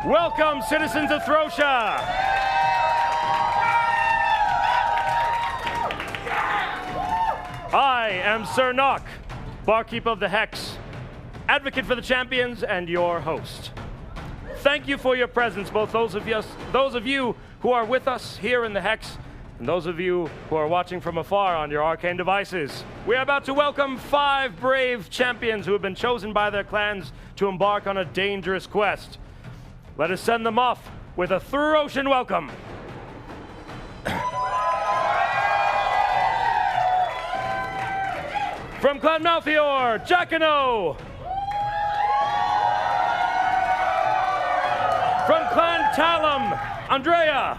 Welcome, citizens of Throssia! I am Sir Nock, barkeep of the Hex, advocate for the champions, and your host. Thank you for your presence, both those of you who are with us here in the Hex, and those of you who are watching from afar on your arcane devices. We are about to welcome 5 brave champions who have been chosen by their clans to embark on a dangerous quest. Let us send them off with a Throsian welcome. From Clan Malthior, Jacano. From Clan Talum, Andrea.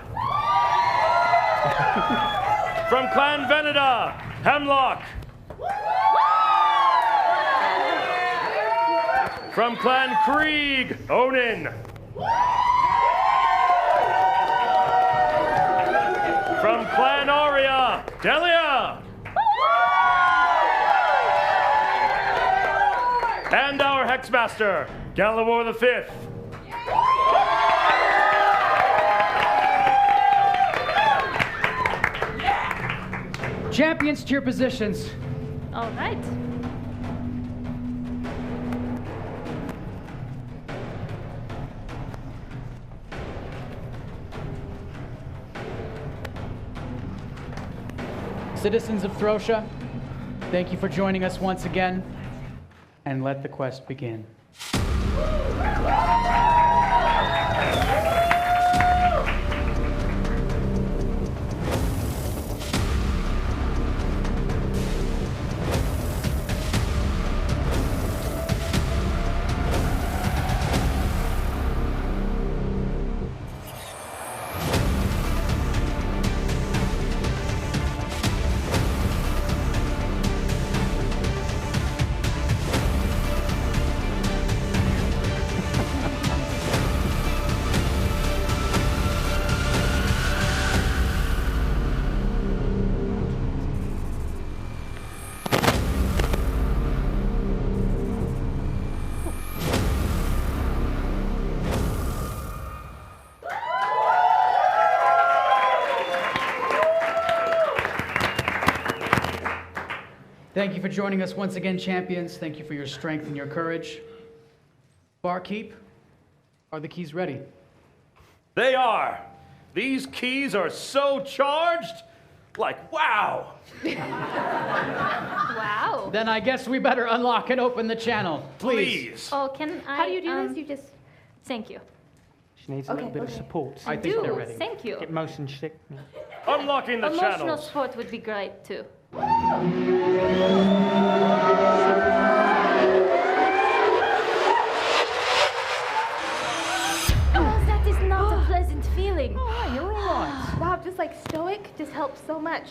From Clan Veneda, Hemlock. From Clan Krieg, Onin. From Clan Aria, Delia. And our Hexmaster, Gallimore V. Champions to your positions. All right. Citizens of Throssia, thank you for joining us once again, and let the quest begin. Thank you for joining us once again, champions. Thank you for your strength and your courage. Barkeep, are the keys ready? They are. These keys are so charged, like wow. Wow. Then I guess we better unlock and open the channel, please. Oh, can I? How do you do this? You just... Thank you. She needs a little bit of support. I think they're ready. Thank you. Get motion sickness. Unlocking the Emotional channels. support would be great too. Oh, that is not a pleasant feeling. Oh, you're all right. Wow, just like stoic just helps so much.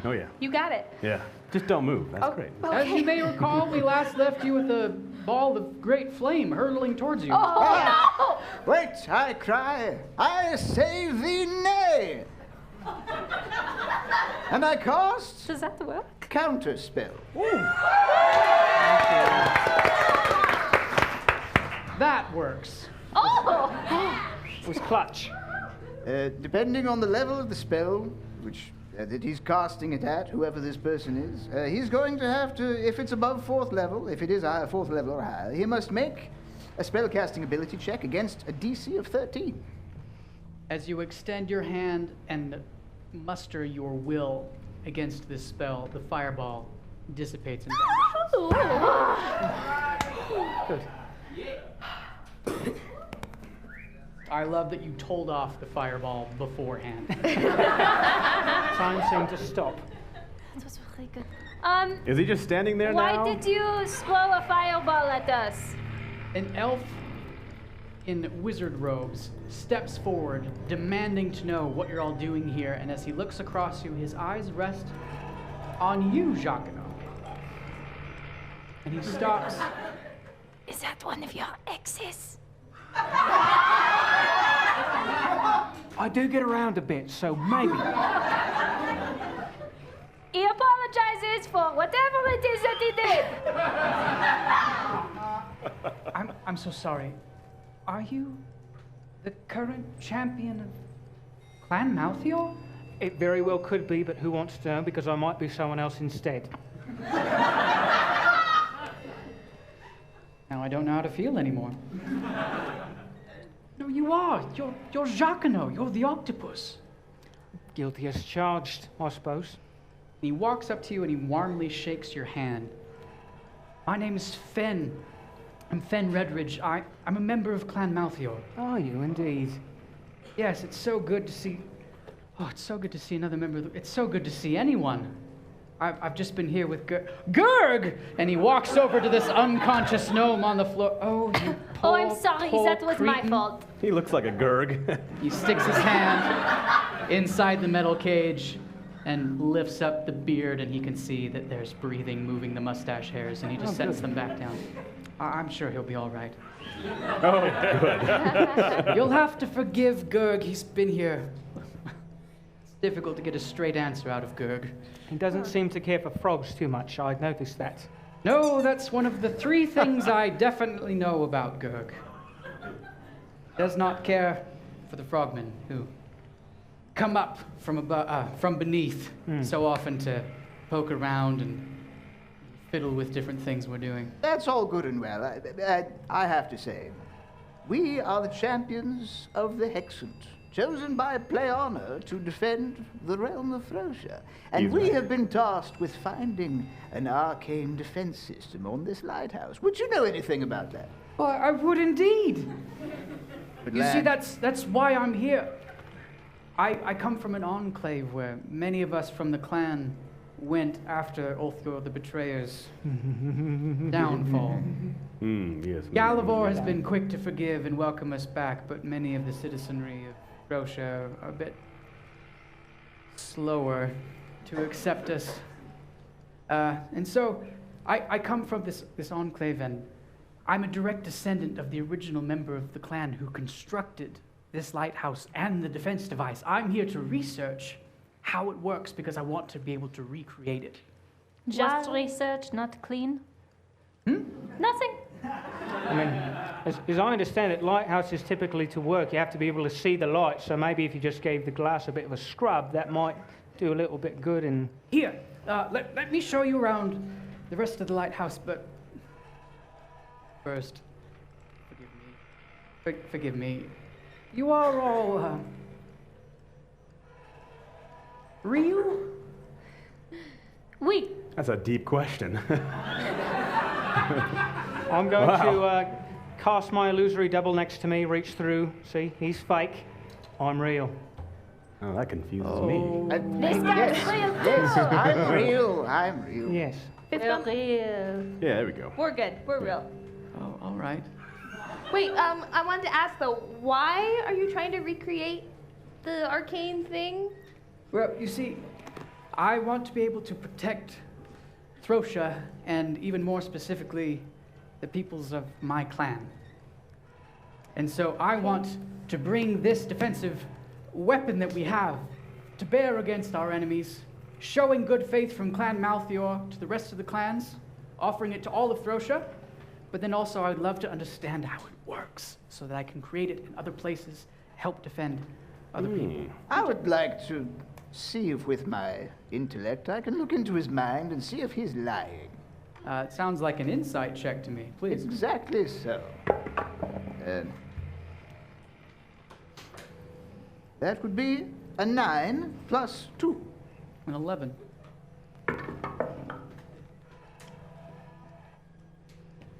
Oh yeah. You got it. Yeah. Just don't move. That's great. As you may recall, we last left you with a ball of great flame hurtling towards you. Oh, Wait, I cry, I say thee nay. And I cast Does that work? counter spell. That works. Oh! It was clutch. Depending on the level of the spell, which that he's casting it at, whoever this person is, he's going to have to, if it's above 4th level, if it is 4th level or higher, he must make a spellcasting ability check against a DC of 13. As you extend your hand and muster your will against this spell, the fireball dissipates and vanishes. Good. I love that you told off the fireball beforehand. Time seemed to stop. That was really good. Is he just standing there Why now? did you throw a fireball at us? An elf in wizard robes steps forward, demanding to know what you're all doing here, and as he looks across you, his eyes rest on you, Jacquino. And he stops. Is that one of your exes? I do get around a bit, so maybe. He apologizes for whatever it is that he did. I'm so sorry. Are you The current champion of Clan Malthior? It very well could be, but who wants to know? Because I might be someone else instead. Now I don't know how to feel anymore. No, you are. You're Jacquino. You're the octopus. Guilty as charged, I suppose. He walks up to you and he warmly shakes your hand. My name is Fen. I'm Fen Redridge. I'm a member of Clan Malthior. Are you indeed? Yes, it's so good to see... Oh, it's so good to see another member of the... It's so good to see anyone. I've just been here with Gurg! And he walks over to this unconscious gnome on the floor. Oh, you Oh, I'm sorry. poor That was my cretin. fault. He looks like a Gurg. He sticks his hand inside the metal cage and lifts up the beard, and he can see that there's breathing, moving the mustache hairs, and he just sets them back down. I'm sure he'll be all right. Oh, good. You'll have to forgive Gurg. He's been here. It's difficult to get a straight answer out of Gurg. He doesn't seem to care for frogs too much. I'd noticed that. No, that's one of the 3 things I definitely know about Gurg. Does not care for the frogmen who come up from beneath so often to poke around and fiddle with different things we're doing. That's all good and well. I have to say, we are the champions of the Hexant, chosen by Pleiana to defend the realm of Throssia. And we have been tasked with finding an arcane defense system on this lighthouse. Would you know anything about that? Oh, I would indeed. But You see, lad, that's why I'm here. I come from an enclave where many of us from the clan went after Ulthor the Betrayer's downfall. Yes. Galavor has been quick to forgive and welcome us back, but many of the citizenry of Throssia are a bit slower to accept us. And so I come from this enclave, and I'm a direct descendant of the original member of the clan who constructed this lighthouse and the defense device. I'm here to research how it works because I want to be able to recreate it. Just research, not clean. Nothing. I mean, as I understand it, lighthouses typically to work, you have to be able to see the light. So maybe if you just gave the glass a bit of a scrub, that might do a little bit good. And Here, let me show you around the rest of the lighthouse, but first, forgive me. You are all, real? Oui. That's a deep question. I'm going to cast my illusory double next to me, reach through. See, he's fake. I'm real. Oh, that confuses me. This guy's real yes, too. I'm real. I'm real. Yes. We're real. Yeah, there we go. We're good. We're real. Oh, all right. Wait, I wanted to ask though, why are you trying to recreate the arcane thing? Well, you see, I want to be able to protect Throssia, and even more specifically, the peoples of my clan. And so I want to bring this defensive weapon that we have to bear against our enemies, showing good faith from Clan Malthior to the rest of the clans, offering it to all of Throssia, but then also I would love to understand how it works so that I can create it in other places, help defend other people. I would like to see if with my intellect I can look into his mind and see if he's lying. It sounds like an insight check to me. Please. Exactly so. That would be a 9 plus 2. An 11.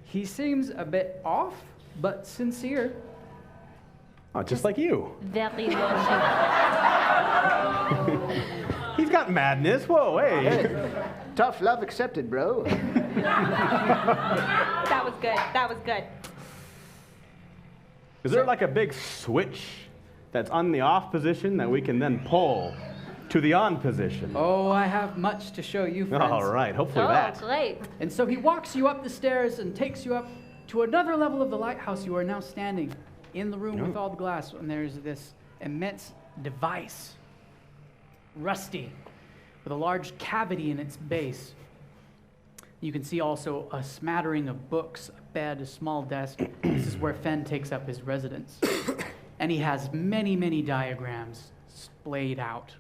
He seems a bit off, but sincere. Oh, just like you. Very logical. He's got madness. Whoa, hey. Hey, tough love accepted, bro. That was good. That was good. Is there like a big switch that's on the off position that we can then pull to the on position? Oh, I have much to show you, friends. All right, hopefully Oh, that. great. And so he walks you up the stairs and takes you up to another level of the lighthouse. You are now standing in the room with all the glass, and there's this immense device, rusty, with a large cavity in its base. You can see also a smattering of books, a bed, a small desk. This is where Fen takes up his residence. And he has many, many diagrams splayed out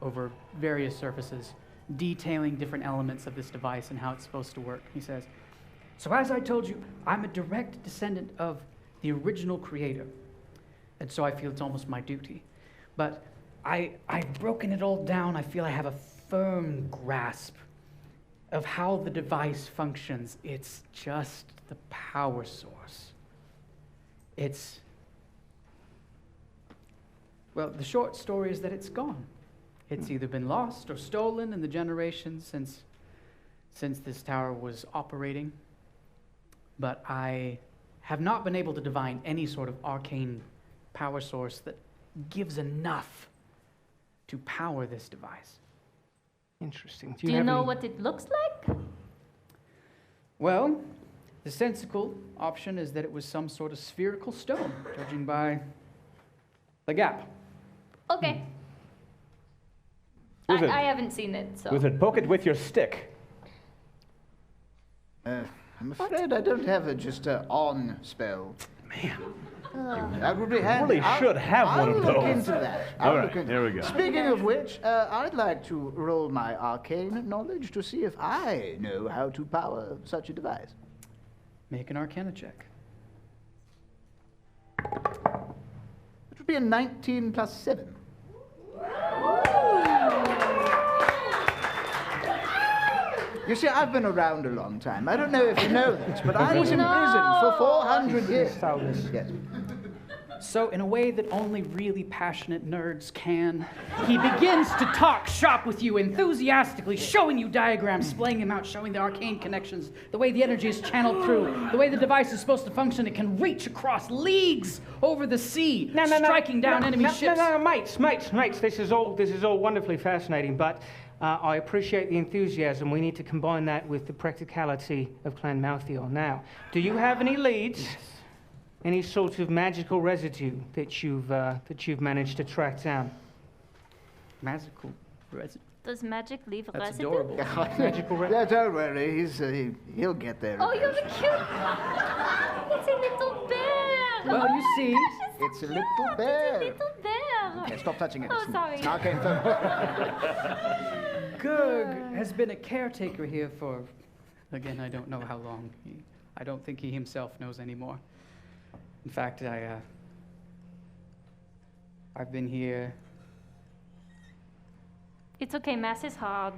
over various surfaces, detailing different elements of this device and how it's supposed to work. He says, so as I told you, I'm a direct descendant of the original creator. And so I feel it's almost my duty. But I've broken it all down. I feel I have a firm grasp of how the device functions. It's just the power source. Well, the short story is that it's gone. It's either been lost or stolen in the generations since this tower was operating. But I have not been able to divine any sort of arcane power source that gives enough to power this device. Interesting. Do you know what it looks like? Well, the sensical option is that it was some sort of spherical stone, judging by the gap. Okay. Was it- I haven't seen it, so. Wizard, poke it with your stick. I'm afraid I don't have just an on spell. That would be handy. Really should have one of I'll look those. into that. All I'll right, look into there we go. Speaking of which, I'd like to roll my arcane knowledge to see if I know how to power such a device. Make an Arcana check. It would be a 19 plus 7. You see, I've been around a long time. I don't know if you know this, but I was in prison for 400 years. Yes. So, in a way that only really passionate nerds can, he begins to talk shop with you enthusiastically, showing you diagrams, splaying them out, showing the arcane connections, the way the energy is channeled through, the way the device is supposed to function. It can reach across leagues over the sea, striking down enemy ships. No, mates. This is all wonderfully fascinating, but I appreciate the enthusiasm. We need to combine that with the practicality of Clan Malthiel. Now, do you have any leads? Yes. Any sort of magical residue that you've managed to track down? Magical residue. Does magic leave That's residue? adorable. Magical residue. Yeah, don't worry. He'll get there. Oh, you're the cute. It's a little bear. Well, you see, It's a little bear. It's a little bear. Okay, stop touching it. Oh, It's sorry. an arcane foam. Gurg has been a caretaker here for, again, I don't know how long. I don't think he himself knows anymore. In fact, I've been here. It's okay, math is hard.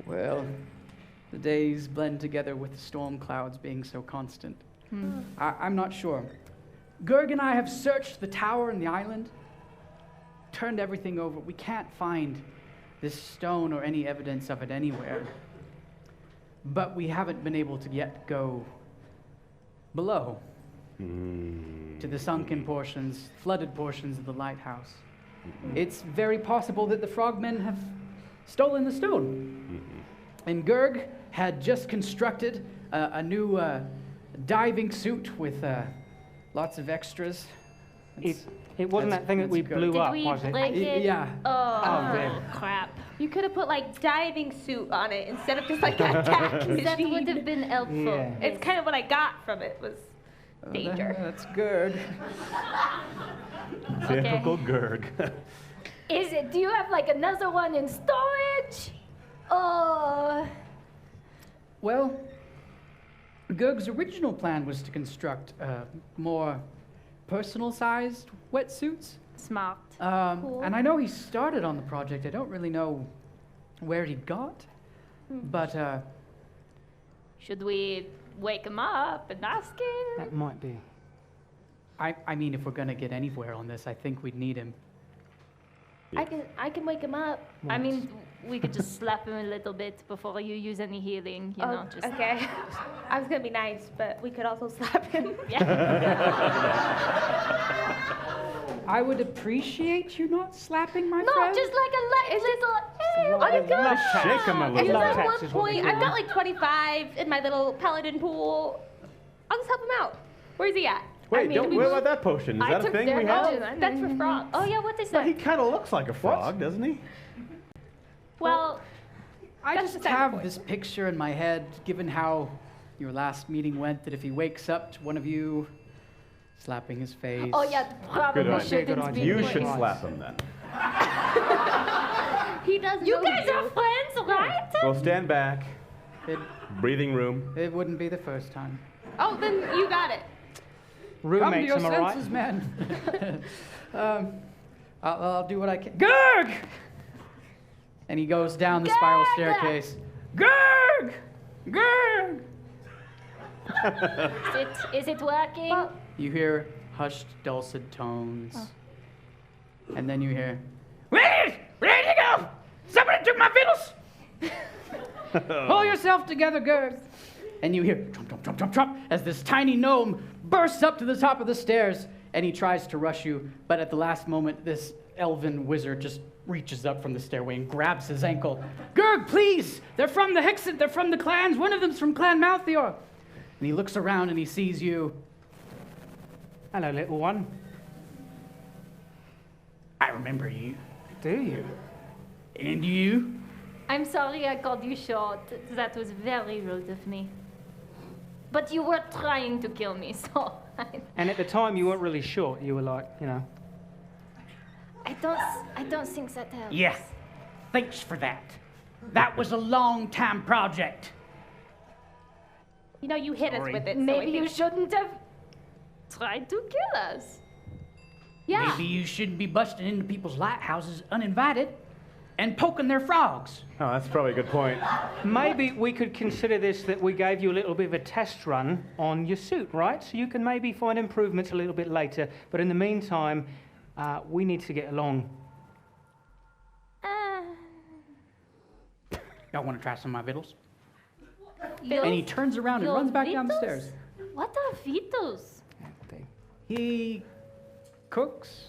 Well, the days blend together with the storm clouds being so constant. I'm not sure. Gurg and I have searched the tower and the island, turned everything over. We can't find this stone or any evidence of it anywhere. But we haven't been able to yet go below to the sunken portions, flooded portions of the lighthouse. It's very possible that the frogmen have stolen the stone. And Gurg had just constructed a new diving suit with lots of extras. It wasn't that thing that we blew Did up, we was it? break it? Yeah. Oh, crap. You could have put like diving suit on it instead of just like a attack machine. That would have been helpful. Yeah. It's kind of what I got from it was danger. That's Gurg. Typical Gurg. Do you have like another one in storage? Oh. Well, Gurg's original plan was to construct more personal-sized wetsuits. Smart. Cool. And I know he started on the project. I don't really know where he got, but Should we wake him up and ask him? That might be. I mean, if we're gonna get anywhere on this, I think we'd need him. I can wake him up. I mean, we could just slap him a little bit before you use any healing, you know, just... Okay. I was gonna be nice, but we could also slap him. I would appreciate you not slapping my No, friend. just like a little... I'm just gonna Shake him a little Because bit. at Tax one is what we point, call I've got like 25 in my little paladin pool. I'll just help him out. Where's he at? Wait, mean, what about that potion? Is that a thing we have? That's for frogs. Oh, yeah, what is Well, that? he kind of looks like a frog, doesn't he? Well, I That's just the second have point. this picture in my head, given how your last meeting went, that if he wakes up to one of you Slapping his face. Oh yeah, probably Good idea. shouldn't Good be. idea. You doing should it. slap him then. He does You know guys are friends, right? Go stand back. It, Breathing room. it wouldn't be the first time. Oh, then you got it. Roommates, Come to am your I right? senses, man. I'll do what I can. Gurg! And he goes down the spiral Gurg! staircase. Gurg! Gurg! Is it working? Well, You hear hushed, dulcet tones. And then you hear, Where did you go? Somebody took my fiddles! Pull yourself together, Gurg. And you hear trump, trump, trump, trump, trump, as this tiny gnome bursts up to the top of the stairs and he tries to rush you, but at the last moment, this elven wizard just reaches up from the stairway and grabs his ankle. Gurg, please! They're from the Hexen, they're from the clans, one of them's from Clan Malthior. And he looks around and he sees you. Hello, little one. I remember you. Do you? And you? I'm sorry I called you short. That was very rude of me. But you were trying to kill me, so And at the time, you weren't really short. You were like, you know. I don't think that helps. Yes. Thanks for that. That was a long time project. you know, you hit us Sorry. with it. So I Maybe you think- shouldn't have tried to kill us. Yeah. Maybe you shouldn't be busting into people's lighthouses uninvited and poking their frogs. Oh, that's probably a good point. Maybe we could consider this that we gave you a little bit of a test run on your suit, right? So you can maybe find improvements a little bit later. But in the meantime, we need to get along. Y'all want to try some of my victuals? Your- And he turns around and your runs back down the Vitos? stairs. What are Vitos? He cooks.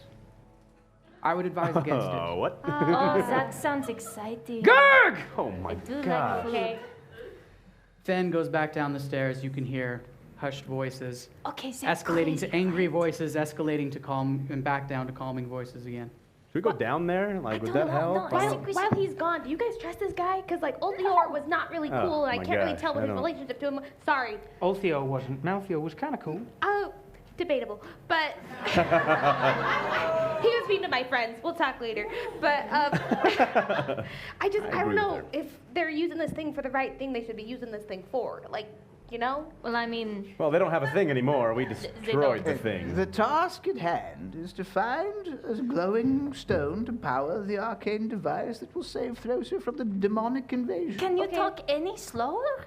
I would advise against Oh, it. what? Oh, that sounds exciting. Gurg! Oh my I do god. like food. Okay. Fen goes back down the stairs. You can hear hushed voices, Okay, that's escalating crazy. to angry voices, escalating to calm, and back down to calming voices again. Should we go down there? Like, would don't that know, help? no, I Or- think we While should- he's gone, do you guys trust this guy? Because, like, Ultior was not really Oh, cool, and I my can't really gosh, tell what I his don't- relationship to him. Sorry. Altheo wasn't. Maltheo was kind of cool. Oh, debatable. But he was mean to my friends. We'll talk later. But I agree don't with know her. if they're using this thing for the right thing. They should be using this thing for, like, you know. Well, I mean, Well, they don't have a thing anymore. We they destroyed the don't. thing. The task at hand is to find a glowing stone to power the arcane device that will save Throssia from the demonic invasion. can you Okay. talk any slower?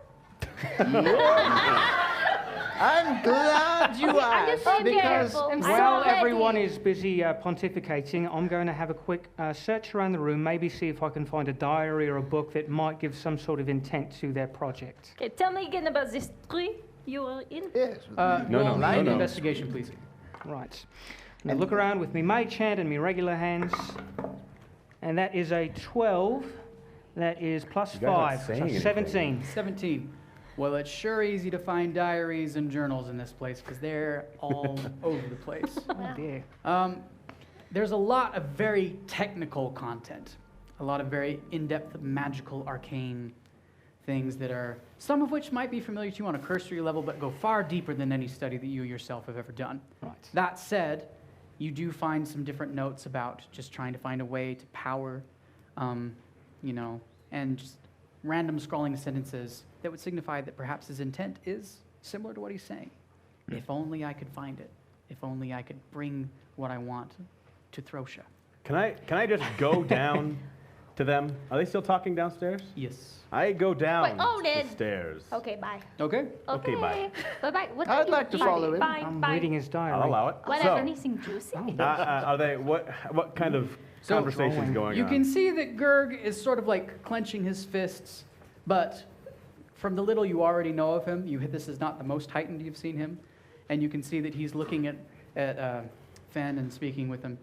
I'm glad you I'm just asked being because careful. I'm While ready. everyone is busy pontificating, I'm going to have a quick search around the room, maybe see if I can find a diary or a book that might give some sort of intent to their project. Okay, tell me again about this tree you were in. yes, No, roll no, me an no. investigation, please. Right. Now look around with me mage hand and me regular hands. And that is a 12. That is plus You guys aren't 5. saying So anything. 17. 17. Well, it's sure easy to find diaries and journals in this place because they're all over the place. Oh dear. There's a lot of very technical content, a lot of very in-depth magical arcane things that are, some of which might be familiar to you on a cursory level, but go far deeper than any study that you yourself have ever done. Right. That said, you do find some different notes about just trying to find a way to power, you know, and just random scrawling sentences that would signify that perhaps his intent is similar to what he's saying. If only I could find it. If only I could bring what I want to Throssia. Can I just go down to them? Are they still talking downstairs? Yes. I go down Wait, own the it. stairs. Okay, bye. Okay. Okay, bye. Bye-bye. What I'd are you like to eating? follow him. Bye. I'm bye. reading his diary. I'll allow it. What, So, anything juicy? are they, what kind of So- conversations going You on? can see that Gurg is sort of like clenching his fists, but from the little you already know of him, this is not the most heightened you've seen him, and you can see that he's looking at Fen and speaking with him,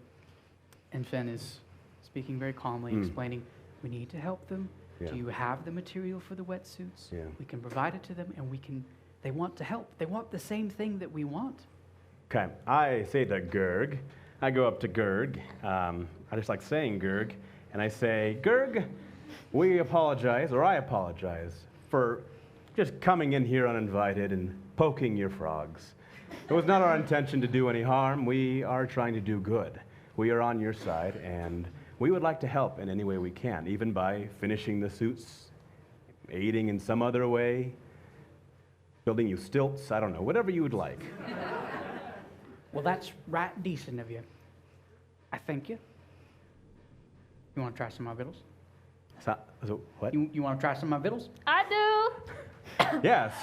and Fen is speaking very calmly, explaining, we need to help them. Yeah. Do you have the material for the wetsuits? Yeah. We can provide it to them, and they want to help. They want the same thing that we want. Okay, I say to Gurg, I go up to Gurg, I just like saying Gurg, and I say, Gurg, we apologize, or I apologize, for just coming in here uninvited and poking your frogs. It was not our intention to do any harm. We are trying to do good. We are on your side, and we would like to help in any way we can, even by finishing the suits, aiding in some other way, building you stilts, I don't know, whatever you would like. Well, that's right decent of you. I thank you. You want to try some of my vittles? So what? You want to try some of my vittles? I do. Yes,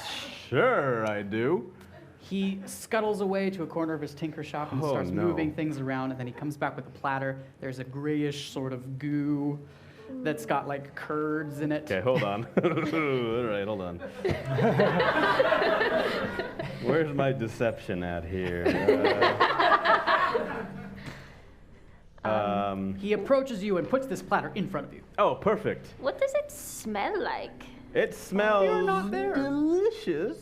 sure I do. He scuttles away to a corner of his tinker shop and Oh, starts no. moving things around, and then he comes back with a platter. There's a grayish sort of goo that's got like curds in it. Okay, hold on. All right, hold on. Where's my deception at here? He approaches you and puts this platter in front of you. Oh, perfect. What does it smell like? It smells You're not there. delicious.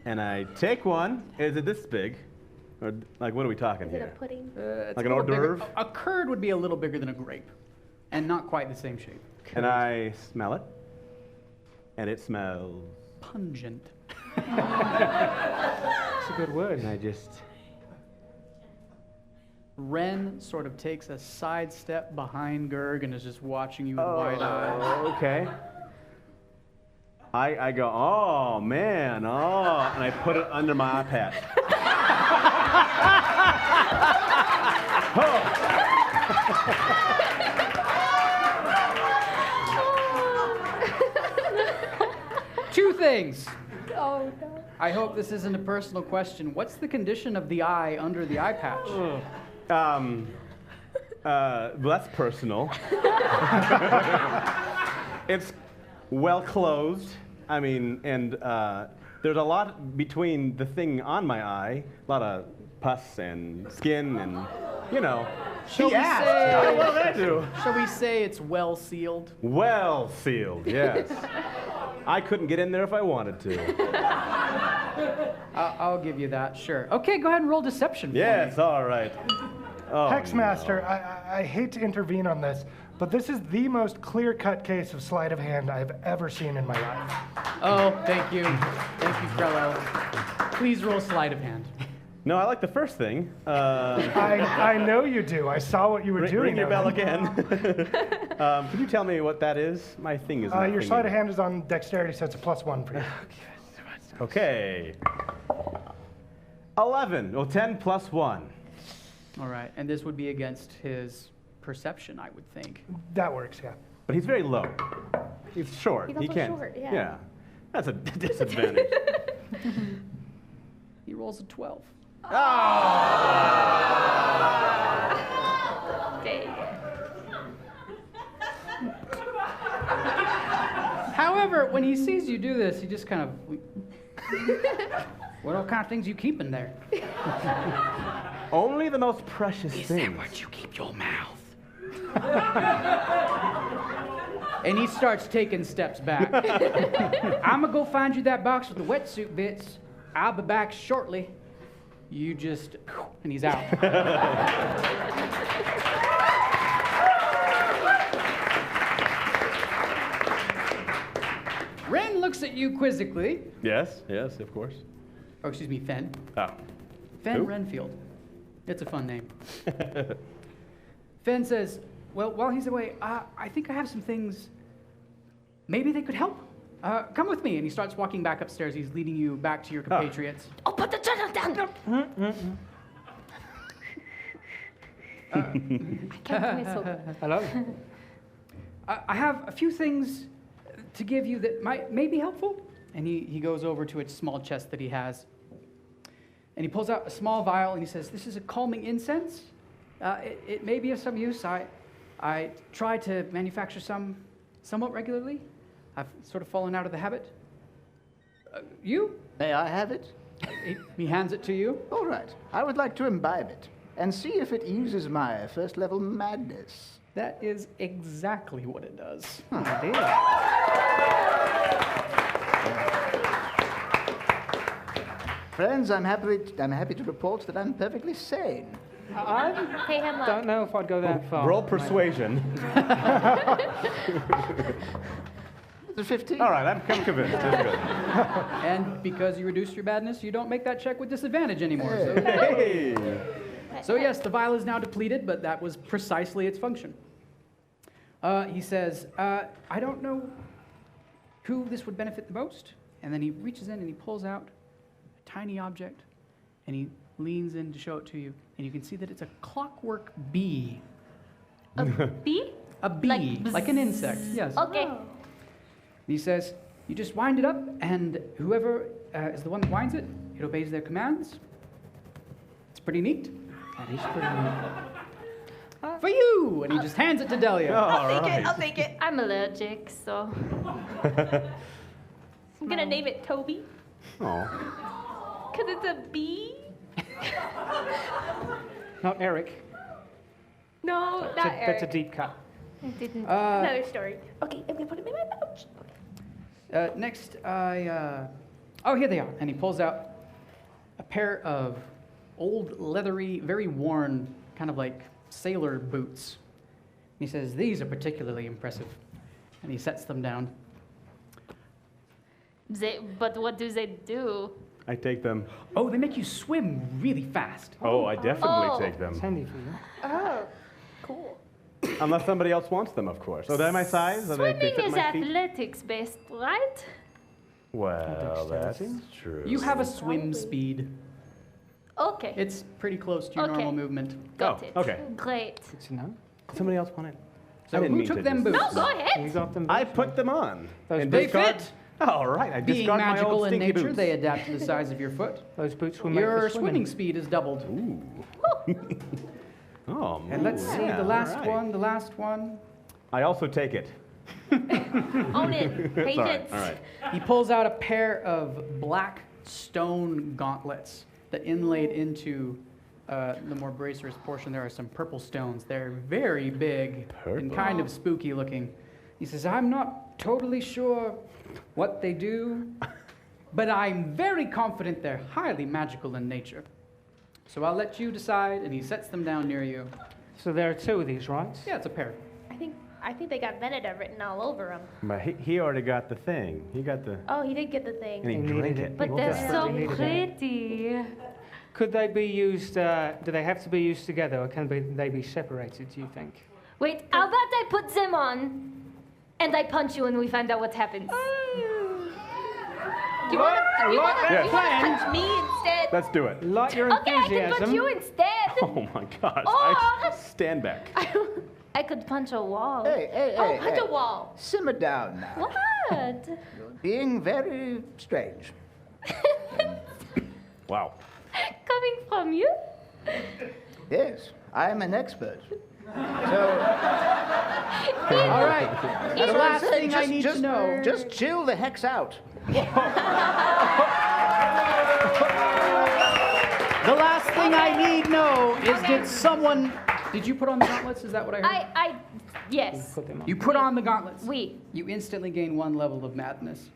And I take one. Is it this big? Or, like, what are we talking Is it a here? pudding? It's Like a an little hors bigger- d'oeuvre? A curd would be a little bigger than a grape, and not quite the same shape. And I smell it. And it smells. Pungent. That's a good word. And I just. Ren sort of takes a side step behind Gerg and is just watching you with wide eyes. Oh, okay. I go, oh, man, oh. And I put it under my eye patch. Two things. Oh no. I hope this isn't a personal question. What's the condition of the eye under the eye patch? Well, that's personal. It's well closed. I mean, and there's a lot between the thing on my eye, a lot of pus and skin and, you know. Shall we asked. say- What did I do? Shall we say it's well sealed? Well sealed, yes. I couldn't get in there if I wanted to. I'll give you that, sure. Okay, go ahead and roll deception for Yes, me. all right. Oh, Hexmaster, no. I hate to intervene on this, but this is the most clear-cut case of sleight of hand I've ever seen in my life. Oh, thank you. Thank you, Krello. Please roll sleight of hand. No, I like the first thing. I know you do. I saw what you were doing. Ring your bell Evan. again. Can you tell me what that is? My thing is not Your thingy. sleight of hand is on dexterity, so it's a +1 for you. Okay. 11. Well, 10 plus 1. All right, and this would be against his perception, I would think. That works, yeah. But he's very low. He's short. He's he also can't. short, yeah. Yeah. That's a disadvantage. He rolls a 12. Okay. However, when he sees you do this, he just kind of... What all kind of things you keep in there? Only the most precious things. you keep your mouth? And he starts taking steps back. I'm gonna go find you that box with the wetsuit bits. I'll be back shortly. You just... And he's out. Ren looks at you quizzically. Yes, yes, of course. Oh, excuse me, Fen. Oh. Fen Who? Renfield. It's a fun name. Fen says, well, while he's away, I think I have some things. Maybe they could help. Come with me. And he starts walking back upstairs. He's leading you back to your compatriots. Oh, put the journal down. I can't myself. Hello? I have a few things to give you that may be helpful. And he goes over to a small chest that he has. And he pulls out a small vial and he says, this is a calming incense. It may be of some use. I try to manufacture some somewhat regularly. I've sort of fallen out of the habit. You? May I have it? He hands it to you. All right. I would like to imbibe it and see if it eases my first-level madness. That is exactly what it does. Friends, I'm happy to report that I'm perfectly sane. I Pay him up. don't know if I'd go that far. Roll persuasion. The 15. All right, I'm convinced. That's good. And because you reduced your badness, you don't make that check with disadvantage anymore. So, Hey! so yes, the vial is now depleted, but that was precisely its function. He says, I don't know who this would benefit the most. And then he reaches in and he pulls out a tiny object, and he leans in to show it to you. And you can see that it's a clockwork bee. A bee? A bee, like an insect, yes. Okay. He says, you just wind it up, and whoever is the one that winds it, it obeys their commands. It's pretty neat. That is pretty neat. For you! And he just hands it to Delia. I'll take it. I'm allergic, so. I'm gonna name it Toby. Oh. Because it's a bee. Not Eric. No, not Eric. That's a deep cut. I didn't. Another story. Okay, I'm gonna put him in my pouch. Next, oh, here they are. And he pulls out a pair of old, leathery, very worn, kind of like sailor boots. And he says, these are particularly impressive. And he sets them down. But what do they do? I take them. Oh, they make you swim really fast. Oh, I definitely take It's them. handy for you. Oh, cool. Unless somebody else wants them, of course. Oh, they're my size? Are they Swimming fit is my feet? athletics based, right? Well, that's Dexterity. true. You have a swim speed. Okay. It's pretty close to your Okay. normal movement. Got Oh, it. okay. Great. Good to know. Somebody else want it? So I didn't who mean took to them just- boots? No, go You ahead. got them. I put them on. Those And They discard- fit. All right, I Being discard my magical old in stinky nature, boots. they adapt to the size of your foot. Those boots were made Your for swimming swimming. speed is doubled. Ooh. Oh, And let's see, yeah, the last all right. one, the last one. I also take it. Own it. Sorry. Patience. All right. He pulls out a pair of black stone gauntlets that inlaid into the more bracerous portion. There are some purple stones. They're very big and Purple. kind of spooky looking. He says, I'm not totally sure what they do, but I'm very confident they're highly magical in nature. So I'll let you decide, and he sets them down near you. So there are two of these, right? Yeah, it's a pair. I think they got Veneta written all over them. But he already got the thing. He got the... Oh, he did get the thing. And he He drank needed it. it. But Well, they're that's so what they needed. pretty. Could they be used, do they have to be used together, or can they be separated, do you think? Wait, how about I put them on and I punch you and we find out what happens? Do you want to Yes. punch me instead? Let's do it. Light your Okay, I can enthusiasm. punch you instead. Oh my gosh. Oh. Stand back. I could punch a wall. Hey, Oh, punch a wall. Simmer down now. What? You're being very strange. Wow. Coming from you? Yes, I am an expert. So, All right. The that's what I'm last saying, thing I need to know. Just chill the hex out. The last thing I need to know is did someone... Did you put on the gauntlets? Is that what I heard? Yes. Put them on. You put on the gauntlets. We. You instantly gain 1 level of madness.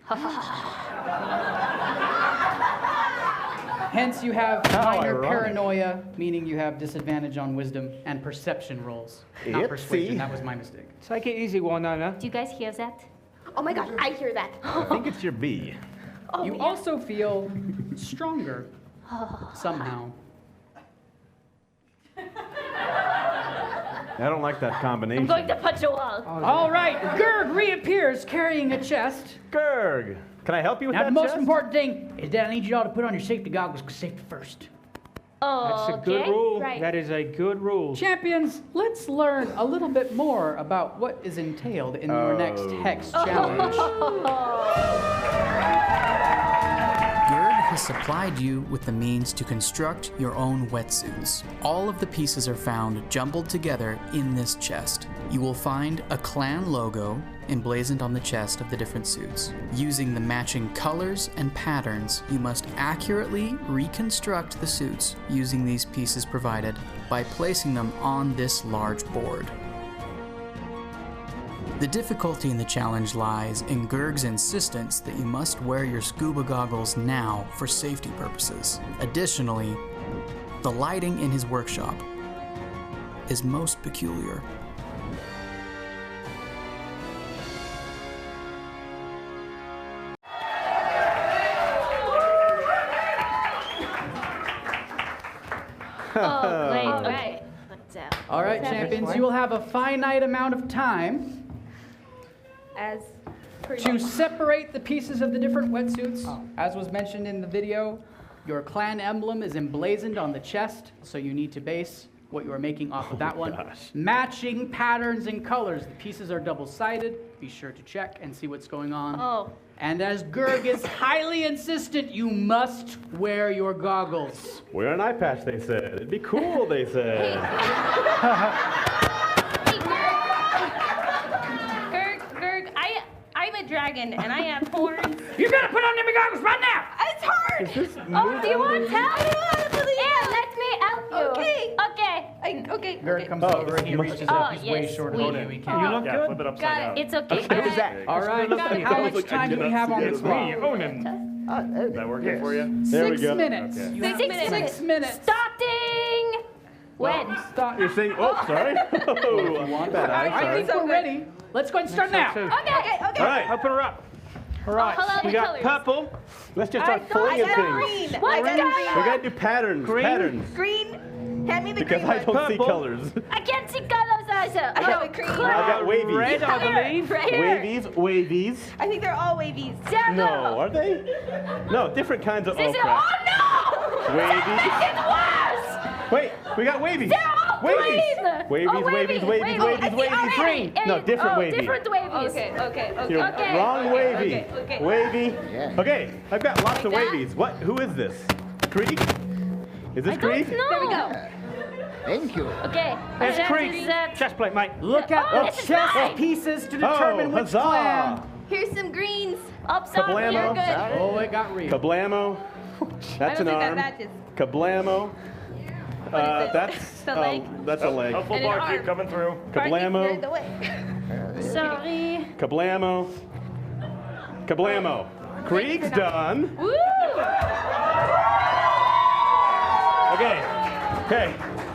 Hence, you have minor ironic. paranoia, meaning you have disadvantage on wisdom and perception rolls. Not Yep, persuasion, see? that was my mistake. Take it easy, Winona. Do you guys hear that? Oh my gosh, I hear that. I think it's your bee. Oh, You yeah. also feel stronger, somehow. I don't like that combination. I'm going to punch a wall. All right, Gurg reappears carrying a chest. Gurg, can I help you with Now, that the most chest? important thing is that I need you all to put on your safety goggles, 'cause safety first. Oh, That's a good rule. right. That is a good rule. Champions, let's learn a little bit more about what is entailed in your next Hex challenge. Gerd has supplied you with the means to construct your own wetsuits. All of the pieces are found jumbled together in this chest. You will find a clan logo emblazoned on the chest of the different suits. Using the matching colors and patterns, you must accurately reconstruct the suits using these pieces provided by placing them on this large board. The difficulty in the challenge lies in Gurg's insistence that you must wear your scuba goggles now for safety purposes. Additionally, the lighting in his workshop is most peculiar. Oh, great. All Okay. right. All right, champions, you will have a finite amount of time As per to separate the pieces of the different wetsuits. As was mentioned in the video, your clan emblem is emblazoned on the chest, so you need to base what you are making off of that one. Matching patterns and colors. The pieces are double-sided. Be sure to check and see what's going on. Oh. And as Gurg is highly insistent, you must wear your goggles. Wear an eye patch, they said. It'd be cool, they said. Gurg, I'm a dragon and I have horns. You gotta put on them goggles right now! It's hard. Oh, do you want help? Yeah, let me help you. Okay. Okay. Okay. Gurg comes over and he reaches up. He's way yes, shorter we- than you. He can't. You look good. Flip it upside down. It's okay. All right, how much time do we have on the clock? Is that working for you? There we 6 go. minutes. Okay. You have 6 minutes. Starting. When? Start. You're saying, oh, sorry. Oh, bad eye, I sorry. think we're ready. Let's go ahead and start now. Okay. All right, open her up. All right, Hold on, we the got colors. purple. Let's just I start flinging things. green. What I got color? We gotta do patterns. Patterns. green. Hand me the Because green I one. don't see colors. I can't see colors also. I have a green I one. got wavies. Red, I believe. Right here. Wavies. I think they're all wavies. No, are they? No, different kinds of. This Oh is, crap. oh no! Wavies. It's worse! Wait, we got wavies. They're all green! Wavies, Oh, wavies, wavies, Oh, wavies, I see wavies. already. Green. No, different wavy. Different wavies. Okay. You're Okay. wrong wavy. Okay. Wavy. Yeah. Okay, I've got lots of Like that? wavies. What? Who is this? Creek? Is this I don't Creek? know. There we go. Thank you. Okay. There's that Creek. is, Chest plate, mate. Look at Oh, the this is chest mine. pieces to determine which huzzah. clan. Here's some greens. Upside, Kablamo. you're good. Oh, it got real. Kablamo. I That's don't an think that arm. matches. Kablamo. What is this? That's The leg? That's a leg. Helpful And an barkeep arm. coming through. Kablamo. You're in the way. Sorry. Kablamo. Kablamo. Krieg's done. Woo!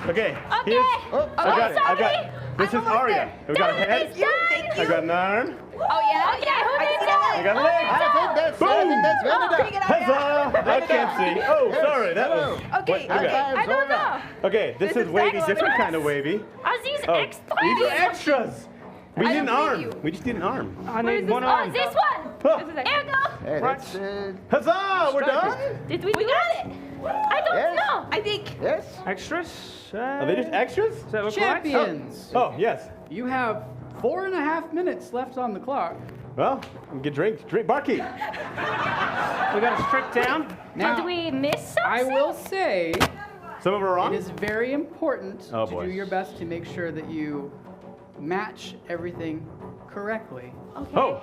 Okay. Here's, Oh, I got it. I got sorry. it. This is almost Arya. there. We got a head. Thank I you. got an arm. Oh yeah. Okay, who needs I that? got a leg. I think that's Boom. Canada. Huzzah! I can't see. Oh, sorry. That was. Okay. What- Okay. I don't know. Okay, this is is wavy, excellent. different kind of wavy. Are these Oh, extra? these are extras. We I need an don't arm. believe you. We just need an arm. I need one Oh, arm. this one. Huh. This is Here extra. you go. Hey, that's, Huzzah! We're done. Did we We do got it? it. I don't Yes. know. I think. yes. Extras. Are they just extras? Does that look right? Champions. Oh, yes. You have 4.5 minutes left on the clock. Well, get drink, barkeep. We got to strip down. Now, Did we miss something? I will say Some of them are it wrong. is very important Oh, to boy. do your best to make sure that you match everything correctly. Oh,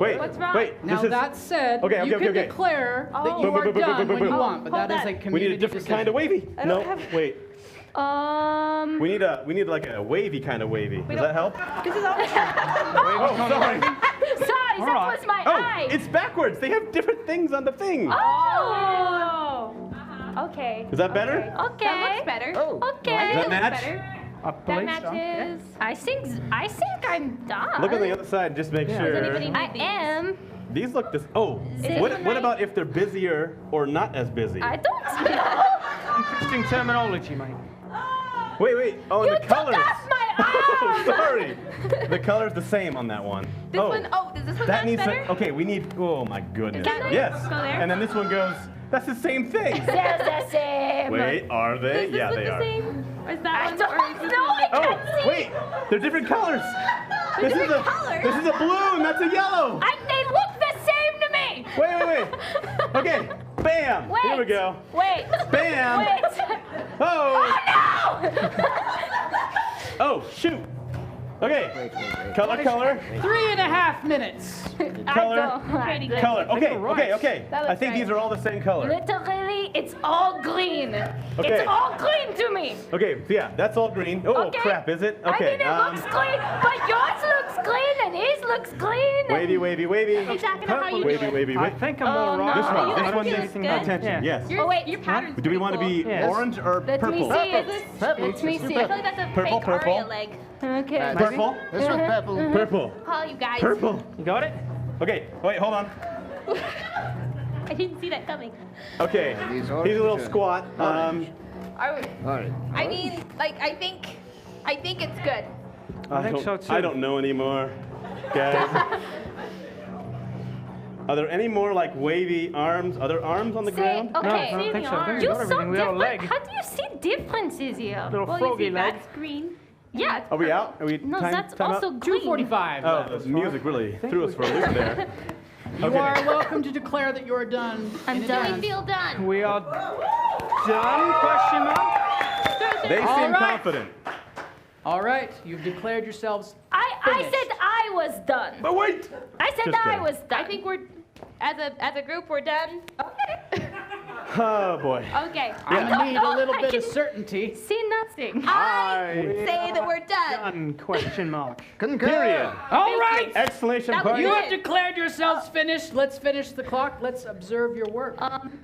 wait. What's wrong? Wait. Now this is, that said, Okay, you okay, can okay. declare that Oh. you Boom, are boom, boom, done boom, when boom, you boom. want, but that is a we need community a different decision. kind of wavy. I No, don't have- wait. We need like a wavy kind of wavy. Does that help? This is all. Oh, sorry. Sorry, that was my Oh, eye. it's backwards. They have different things on the thing. Oh. Okay. Is that better? Okay. That looks better. Oh. Okay. Does that match? That Police, matches. I think I'm done. Look on the other side. Just make Does sure. anybody need these? I am. These look this. Oh, it what right? about if they're busier or not as busy? I don't know. Interesting terminology, mate. Wait. Oh, and You the took colors. off my Oh, arm. sorry. The color's the same on that one. This one. Oh, does this one That match needs better? to. Okay, we need. Oh my goodness. Can I Yes. go there? And then this one goes. That's the same thing. They're the same. Wait, are they? Is this Yeah, one they the are. same? Or is that I one? don't Or is this know. one? I Oh, can't see. wait. They're different colors. This is different a. colors? This is a blue and that's a yellow. They look the same to me. Wait. Okay. Bam. Wait. Here we go. Wait. Bam. Wait. Oh. No. Oh, shoot. Okay. Color. 3.5 minutes. Color. Color. Okay. That looks I think right. these are all the same color. Literally, it's all green. Okay. It's all green to me. Okay. Yeah, that's all green. Oh Okay. crap, is it? I Okay. mean, it looks green, but yours looks green and his looks green. Wavy. Hey, Jackie, how you Wavy. doing? I think I'm all no. right. This one. Oh, This that one feels needs good. attention. Yeah. Yes. Oh, wait, Your pattern's Do we want to be Yes. orange or Let purple? me see it. Purple. Let me see I it. feel like that's a Purple, fake Aria purple. leg. Okay. Purple. This one's purple. Purple. Call you guys. Purple. You got it? Okay. Wait. Hold on. I didn't see that coming. Okay. These He's a orange little are squat. orange. Are we, All right. I mean, like, I think it's good. I think so too. I don't know anymore, guys. Are there any more like wavy arms? Are there arms on the ground? Okay. No, I don't think so. I think You we've got so everything. We got a different. leg. How do you see differences here? Little Well, you froggy see, leg. that's green. Yeah. Are we out? Are we No, time, that's time also out? green. 2:45. Oh, the music really threw us for a loop there. You are welcome to declare that you're done. I'm in done. advance. I feel done. We are done? Question mark? They All seem right. confident. All right, you've declared yourselves I finished. said I was done. But wait! I said Just I kidding. was done. I think we're, as a group, we're done. Okay. Oh boy. Okay. I'm I gonna need a don't little know, I bit of can- certainty. See nothing. I say that we're done. Done? Question mark. Concur. Period. All right, Exclamation That was point. you good. have declared yourselves finished. Let's finish the clock. Let's observe your work.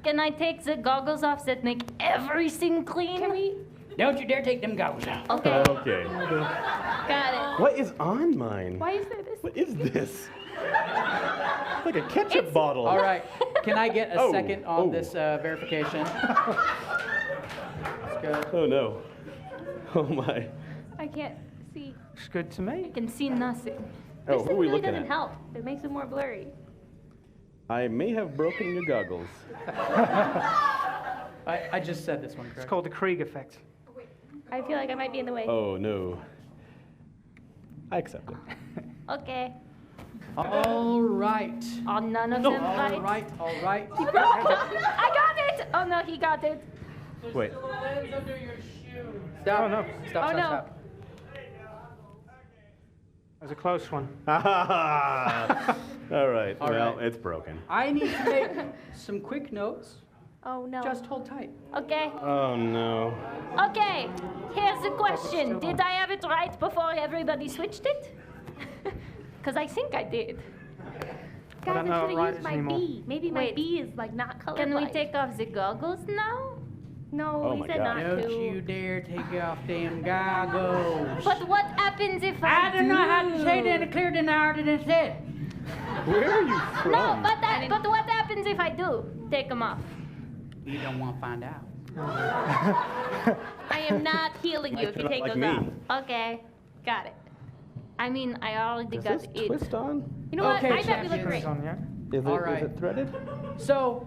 Can I take the goggles off that make everything clean? Can we? Don't you dare take them goggles out. Okay. Okay. Got What is on mine? it. Why is there this? What is this? It's like a ketchup bottle. All right, can I get a Oh, second on oh. this verification? Let's go. Oh no. Oh my. I can't see. Looks good to me. I can see nothing. Oh, This who are we really looking doesn't at? help. It makes it more blurry. I may have broken your goggles. I just said this one, It's correct? called the Krieg effect. I feel like I might be in the way. Oh no. I accept it. Okay. All right. Oh, none of them All right. right, all right. I got it. Oh no, he got it. Wait. Stop. Oh, no. Stop, Oh, no. stop. That was a close one. All right. All Well, right. it's broken. I need to make some quick notes. Oh no. Just hold tight. Okay. Oh no. Okay. Here's the question. Did I have it right before everybody switched it? Because I think I did. Guys, don't I know should have writers used my anymore. B. Maybe my Wait. B is like not colorblind. Can we take off the goggles now? No, Oh we my said God. not Don't to. you dare take off them goggles. But what happens if I, I do not have to say that clear than I already said. Where are you from? No, but what happens if I do take them off? You don't want to find out. I am not healing you if you Not take like those me. off. Okay. Got it. I mean, I already Does got this it. twist on? You know what? Okay, I bet we champions. look great. On, yeah? Is All it, right. is it threaded? So,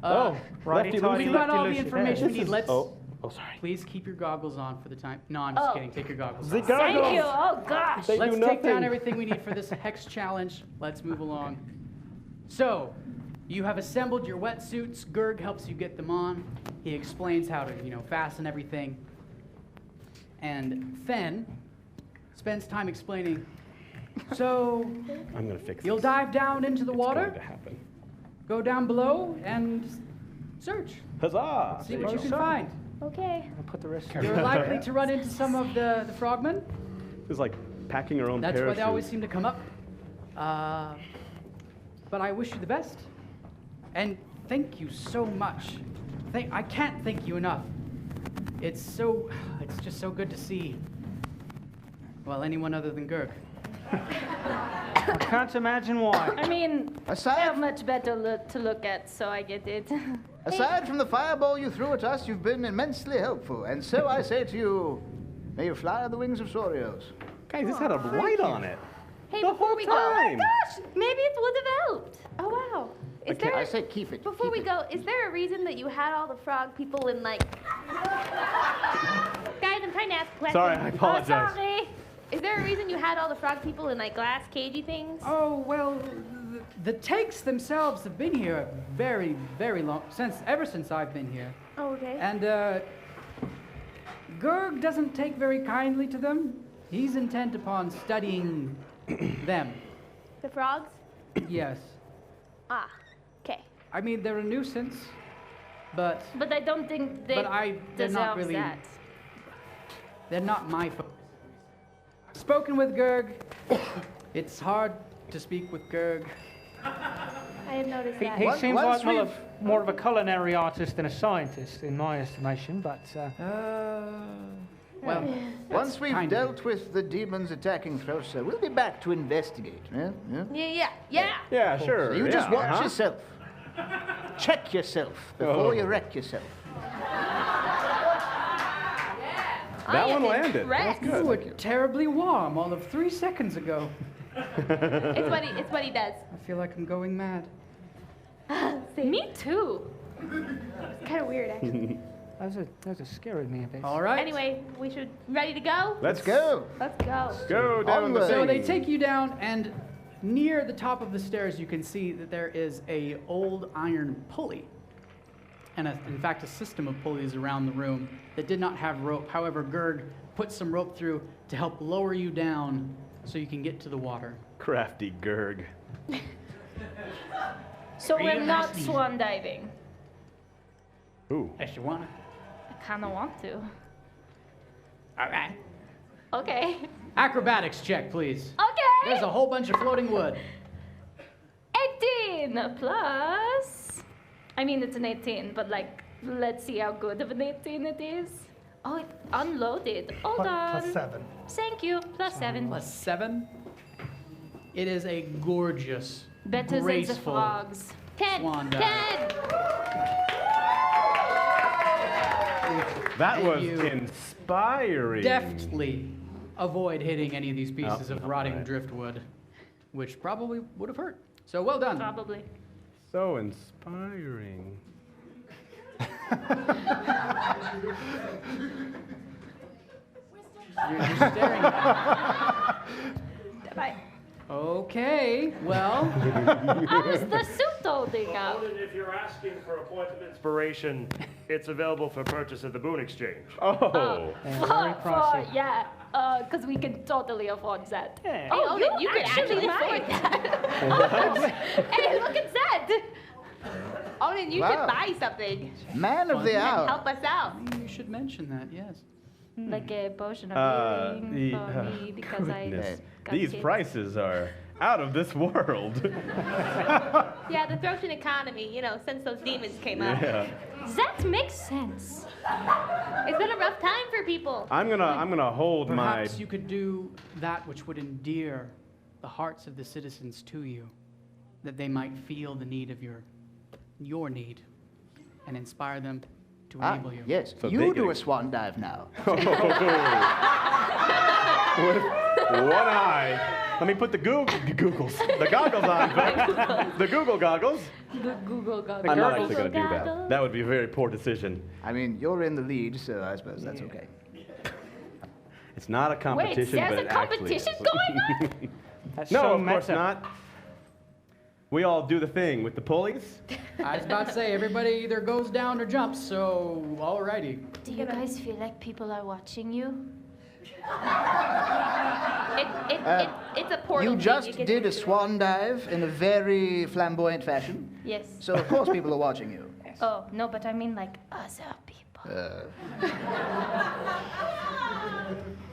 Oh, righty lefty tighty, loosey. we've got all the Lucy, information we This need. is- Let's Oh, sorry. please keep your goggles on for the time. No, I'm just Oh. kidding. Take your goggles The off. Thank goggles. you. Oh gosh. They Let's do take down nothing. everything we need for this hex challenge. Let's move along. So, you have assembled your wetsuits. Gurg helps you get them on. He explains how to, fasten everything. And Fen spends time explaining. So, I'm gonna fix you'll this. dive down into the It's water, going to happen. go down below, and search. Huzzah! See what you can find. Okay. I'll put the rest You're likely to run into some of the frogmen. It's like packing our own That's why parachute. they always seem to come up. But I wish you the best. And thank you so much. I can't thank you enough. It's just so good to see, well, anyone other than Gurg. I can't imagine why. I mean, Aside- they're much better to look at, so I get it. Aside from the fireball you threw at us, you've been immensely helpful. And so I say to you, may you fly on the wings of Sorios. Guys, this had a light on it. Hey, The before whole we go. time. Gosh, maybe it would have helped. Oh wow. Is Okay, there? I say keep it. Before keep we it. go, is there a reason that you had all the frog people in like? Guys, I'm trying to ask a question. Sorry, I Oh, apologize. sorry. Is there a reason you had all the frog people in like glass cagey things? Oh, well, the takes themselves have been here very, very long, ever since I've been here. Oh, okay. And, Gurg doesn't take very kindly to them. He's intent upon studying them. The frogs? Yes. Ah. Okay. I mean, they're a nuisance, but But I don't think they they're not deserve really, that. they're not my focus. I've spoken with Gurg. It's hard to speak with Gurg. I had noticed He that. seems once like we've- more of a culinary artist than a scientist, in my estimation, but Well, Once we've kind of dealt with the demons attacking Throssia, we'll be back to investigate. Yeah? Yeah? Yeah. Yeah, sure. So you just yeah, watch yourself. Check yourself before Oh. you wreck yourself. That I am one landed. impressed. That was You were good. terribly warm all of 3 seconds ago. It's what he does. I feel like I'm going mad. Me too. It's kind of weird, actually. That scared me a bit. All right. Anyway, we should ready to go. Let's go. Let's go. Go down the Onward. So they thing. take you down, and near the top of the stairs, you can see that there is a old iron pulley, and in fact, a system of pulleys around the room that did not have rope. However, Gerg put some rope through to help lower you down so you can get to the water. Crafty Gerg. So we're Real not nice. swan diving. Ooh. Yes, you want it? I kind of want to. All right. Okay. Acrobatics check, please. Okay. There's a whole bunch of floating wood. 18 plus. I mean, it's an 18, but like, let's see how good of an 18 it is. Oh, it unloaded. Hold on. Plus 7. Thank you. Plus 7. Plus 7. It is a gorgeous, Better than the graceful frogs. 10. swan dive. 10. That And was you inspiring. Deftly avoid hitting any of these pieces Oh, of rotting right. driftwood, which probably would have hurt. So well done. Probably. So inspiring. You're staring at Bye. it. Okay, well, How's the suit holding up? If you're asking for a point of inspiration, it's available for purchase at the Boon Exchange. Oh. Yeah, because we can totally afford that. Yeah. Oh, Hey, Odin, you could actually actually might. afford that. Hey, look at that! Odin, you Wow. should buy something Man of the and hour. help us out. you should mention that, yes. Like a potion of healing for me because goodness. I got These kids. prices are out of this world. Yeah, the Throshian economy, since those demons came up. Yeah. That makes sense. It's been a rough time for people. I'm gonna hold my. Perhaps you could do that which would endear the hearts of the citizens to you, that they might feel the need of your need, and inspire them to Ah, enable you. yes. So You they do get a swan dive now. With one eye. Let me put the goggles on. Vic. The Google goggles. The Google goggles. I'm not actually gonna do that. That would be a very poor decision. I mean, you're in the lead, so I suppose that's okay. It's not a Wait, competition, but there's it a competition actually is. going on? That's No, so of course meta. not. We all do the thing with the pulleys. I was about to say, everybody either goes down or jumps, so alrighty. Do you guys feel like people are watching you? It's a portal. You thing, just get did a used to it. swan dive in a very flamboyant fashion, Yes. so of course people are watching you. Oh, no, but I mean like other people.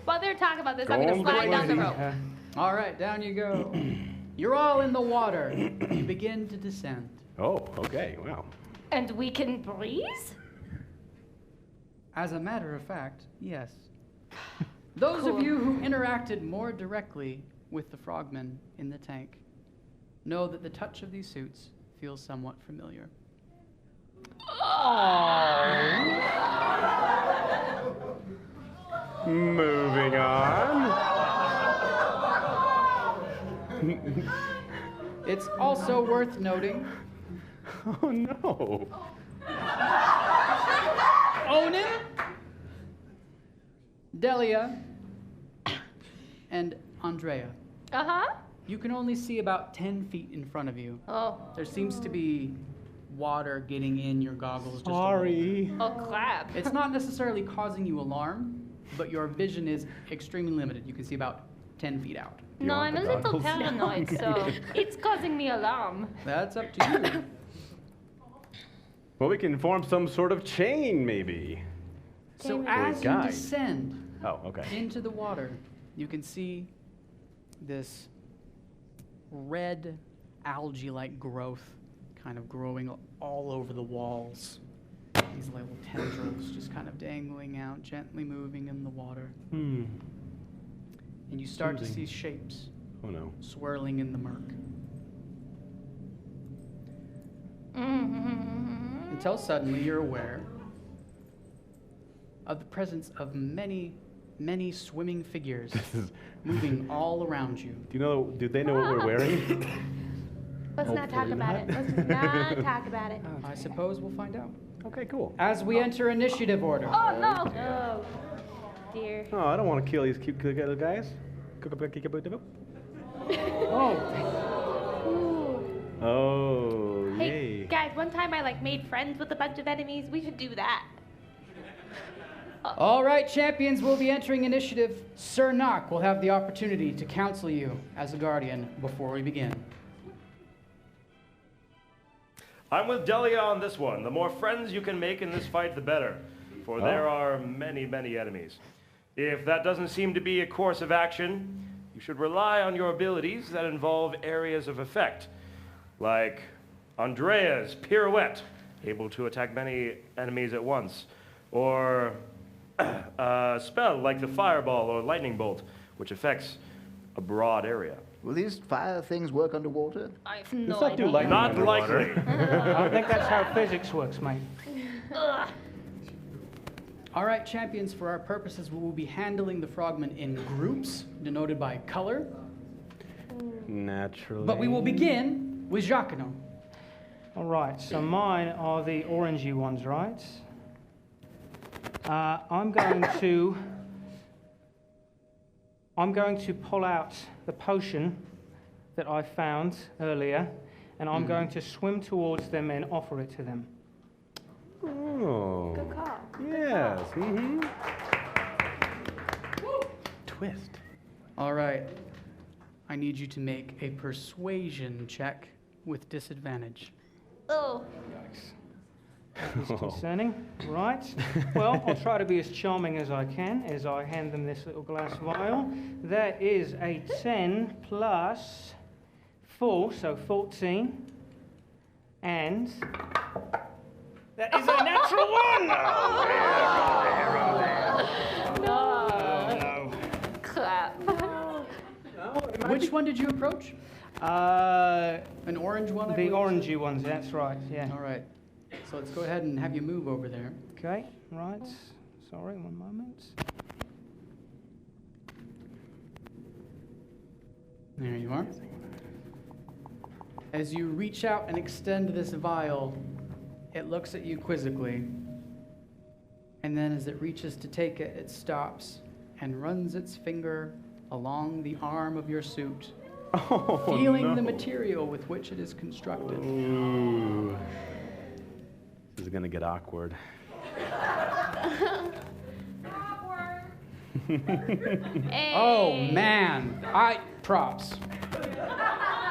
While they're talking about this, I'm going to Don't slide down the worry. rope. All right, down you go. You're all in the water. You begin to descend. Oh, okay, wow. And we can breathe? As a matter of fact, yes. Those of Cool. you who interacted more directly with the frogmen in the tank know that the touch of these suits feels somewhat familiar. Moving on. It's also worth noting Oh no. Onan, Delia, and Andrea. Uh-huh. You can only see about 10 feet in front of you. Oh. There seems to be water getting in your goggles just a little Sorry. Oh, crap. bit. It's not necessarily causing you alarm, but your vision is extremely limited. You can see about 10 feet out. No, want I'm the a little goggles? paranoid, so it's causing me alarm. That's up to you. Well, we can form some sort of chain, maybe. So Damn it. as you Guide. descend Oh, okay. into the water, you can see this red algae-like growth kind of growing all over the walls. These little tendrils just kind of dangling out, gently moving in the water. Hmm. And you start to Soothing. see shapes Oh no. swirling in the murk. Mm-hmm. Until suddenly you're aware of the presence of many many swimming figures moving all around you. Do they know what we're wearing? Let's not talk about it. Let's not talk about it. I suppose we'll find out. Okay, cool. As we enter initiative order. Oh no! Oh, dear. Oh, I don't want to kill these cute little guys. Oh, Hey, yay. guys, one time I made friends with a bunch of enemies. We should do that. All right, champions will be entering initiative. Sir Nock will have the opportunity to counsel you as a guardian before we begin. I'm with Delia on this one. The more friends you can make in this fight, the better. For there are many, many enemies. If that doesn't seem to be a course of action, you should rely on your abilities that involve areas of effect, like Andrea's pirouette, able to attack many enemies at once, or a spell like the fireball or lightning bolt, which affects a broad area. Will these fire things work underwater? I have no Let's not do idea. lightning Not underwater. likely. I think that's how physics works, mate. Ugh. All right, champions, for our purposes, we will be handling the frogmen in groups, denoted by color. Naturally. But we will begin with Jacquino. All right, so mine are the orangey ones, right? I'm going to pull out the potion that I found earlier, and I'm going to swim towards them and offer it to them. Oh. Good call. Yes. Mm-hmm. Twist. All right. I need you to make a persuasion check with disadvantage. Oh. That is concerning. Right. Well, I'll try to be as charming as I can as I hand them this little glass vial. That is a 10 plus 4, so 14. And that is a natural 1! No. Crap. Which one did you approach? An orange one? I The believe? orangey ones, that's right, yeah. All right. So let's go ahead and have you move over there. Okay, right. Sorry, one moment. There you are. As you reach out and extend this vial, it looks at you quizzically. And then as it reaches to take it, it stops and runs its finger along the arm of your suit, Oh, feeling no. the material with which it is constructed. Ooh. This is going to get awkward. Oh man, props.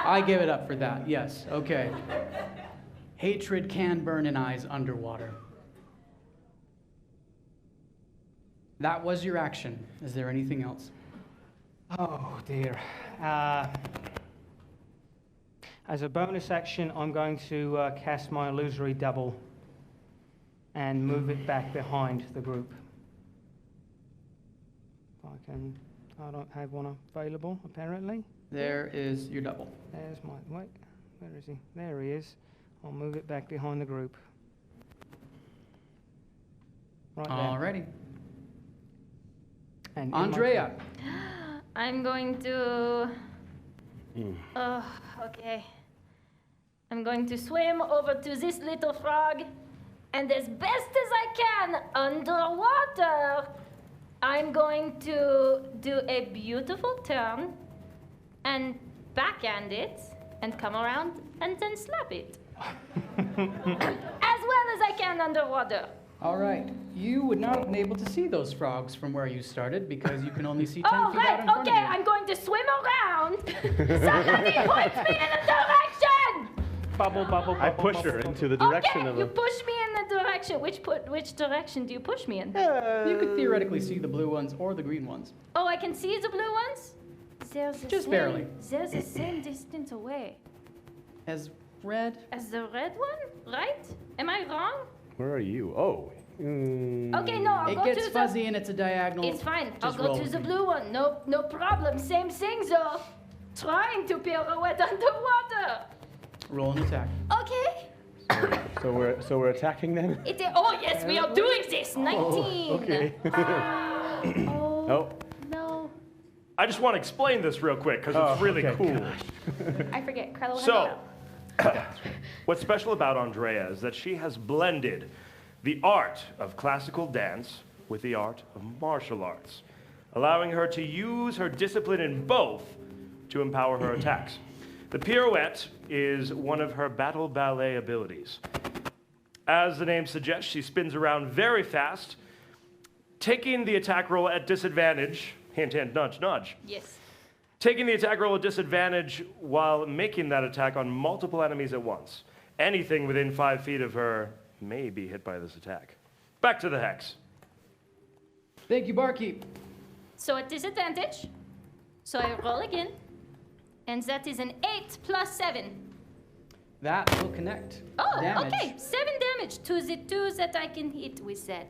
I give it up for that. Yes, okay. Hatred can burn in eyes underwater. That was your action. Is there anything else? Oh dear. As a bonus action, I'm going to cast my illusory double and move it back behind the group. I don't have one available, apparently. There is your double. There's my, wait, where is he? There he is. I'll move it back behind the group. Right there. Alrighty. And in my- Andrea. I'm going to. Okay. I'm going to swim over to this little frog, and as best as I can underwater, I'm going to do a beautiful turn and backhand it and come around and then slap it. As well as I can underwater. All right. You would not have been able to see those frogs from where you started because you can only see 10 Oh, feet out right. in front Okay, of you. I'm going to swim around. Somebody point me in a direction. Bubble, bubble, bubble. I push bubble, her bubble. into the direction Okay, of you the... push me in the direction. Which direction do you push me in? You could theoretically see the blue ones or the green ones. Oh, I can see the blue ones? They're the Just same, barely. They're the same distance away As red. as the red one, right? Am I wrong? Where are you? Oh. Okay, no, I'll It go gets to fuzzy and it's a diagonal. the... It's fine. I'll Just go roll to with the me. blue one. No problem. Same thing, though. Trying to pirouette underwater. Roll an attack. Okay. So we're attacking then? Oh, yes, we are doing this. 19. Okay. Oh. No. I just want to explain this real quick because it's really cool. I forget. Carlo had So, it. what's special about Andrea is that she has blended the art of classical dance with the art of martial arts, allowing her to use her discipline in both to empower her attacks. The pirouette is one of her battle ballet abilities. As the name suggests, she spins around very fast, taking the attack roll at disadvantage. Hint, hint, nudge, nudge. Yes. Taking the attack roll at disadvantage while making that attack on multiple enemies at once. Anything within 5 feet of her may be hit by this attack. Back to the hex. Thank you, barkeep. So at disadvantage, so I roll again, and that is an 8 plus 7. That will connect. Oh, damage. okay, 7 damage to the 2 that I can hit with that.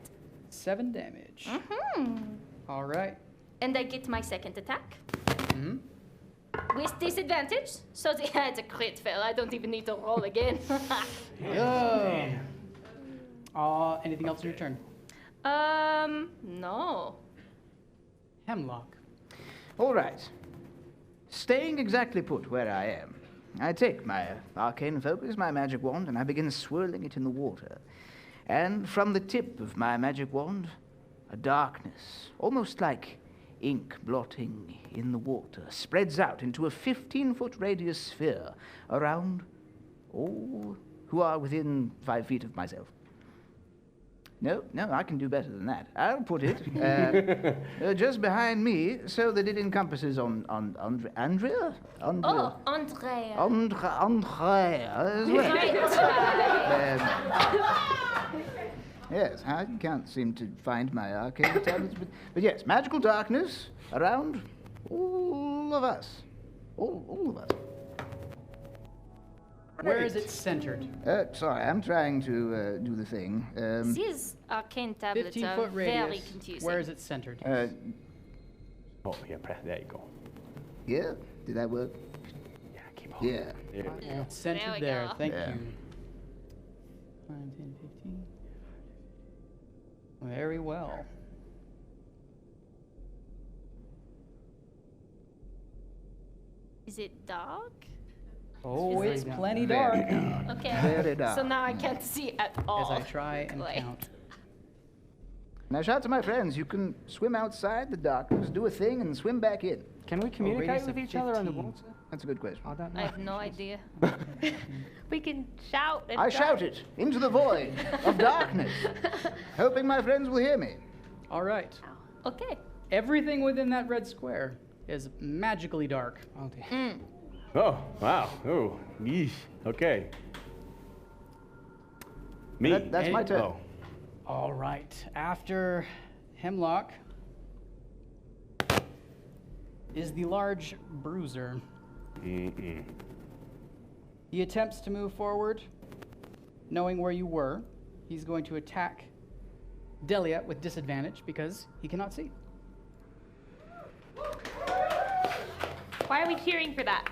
7 damage. Mm-hmm. All right. And I get my second attack. Mm-hmm. With disadvantage, so it's a crit fail. I don't even need to roll again. Anything else in your turn? No. Hemlock. All right. Staying exactly put where I am, I take my arcane focus, my magic wand, and I begin swirling it in the water. And from the tip of my magic wand, a darkness, almost like ink blotting in the water, spreads out into a 15-foot radius sphere around all who are within 5 feet of myself. No, I can do better than that. I'll put it just behind me so that it encompasses Andrea? Oh, Andrea. Andrea as well. Yes, I can't seem to find my arcane tablets, but yes, magical darkness around all of us. All of us. Where is it centered? Sorry, I'm trying to do the thing. These arcane tablets are 15-foot very radius. confusing. Where is it centered? Oh, yeah, there you go. Here? Did that work? Yeah, keep holding. Yeah. It's centered There we there. go. Thank Yeah. you. 5, 10, 15. Very well. Is it dark? Oh, Is it's it- plenty dark. Okay. Very dark. So now I can't see at all. As I try and Like- count. Now shout to my friends, you can swim outside the darkness, do a thing, and swim back in. Can we communicate radius with of each other 15. underwater? That's a good question. I don't know. I have no idea. We can shout and I talk. shout it into the void of darkness, hoping my friends will hear me. All right. Okay. Everything within that red square is magically dark. Oh, dear. Oh, wow. Oh, yeesh. Okay. Me. That's my turn. Oh. All right. After Hemlock is the large bruiser. Mm-mm. He attempts to move forward, knowing where you were. He's going to attack Delia with disadvantage because he cannot see. Why are we cheering for that?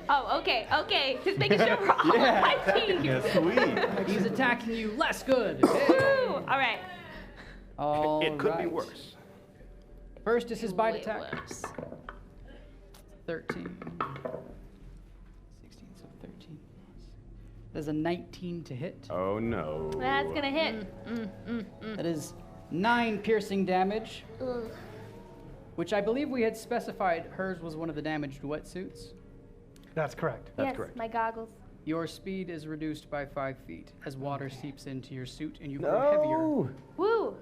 Oh, okay. Just making sure we're all on my team. Yeah, sweet. He's attacking you less good. Woo! All right. All It could be right. worse. First is his bite Way attack. worse. 13. 16, so 13. That's a 19 to hit. Oh, no. That's gonna hit. That is 9 piercing damage, Ugh. which I believe we had specified hers was one of the damaged wetsuits. That's correct. Yes, correct. my goggles. Your speed is reduced by 5 feet as water seeps into your suit and you grow heavier. No. Woo!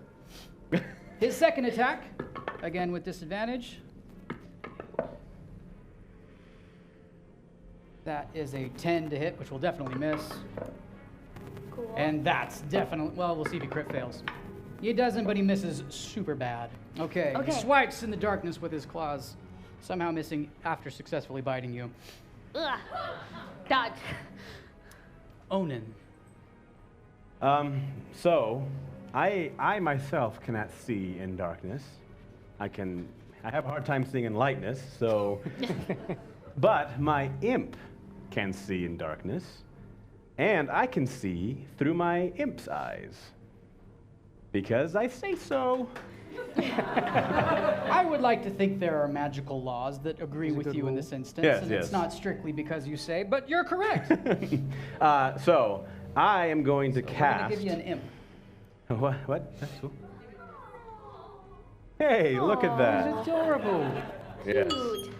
His second attack, again with disadvantage. That is a 10 to hit, which will definitely miss. Cool. And that's definitely, well, we'll see if he crit fails. He doesn't, but he misses super bad. Okay. Okay. He swipes in the darkness with his claws, somehow missing after successfully biting you. Ugh. Dodge. Onan. So, I myself cannot see in darkness. I have a hard time seeing in lightness, so. But my imp can see in darkness, and I can see through my imp's eyes. Because I say so. I would like to think there are magical laws that agree with you in this instance, Yes, and yes. it's not strictly because you say, but you're correct. So I am going to We're cast. going to give you an imp. What? That's cool. Hey, look at that. Adorable. Yes. Cute.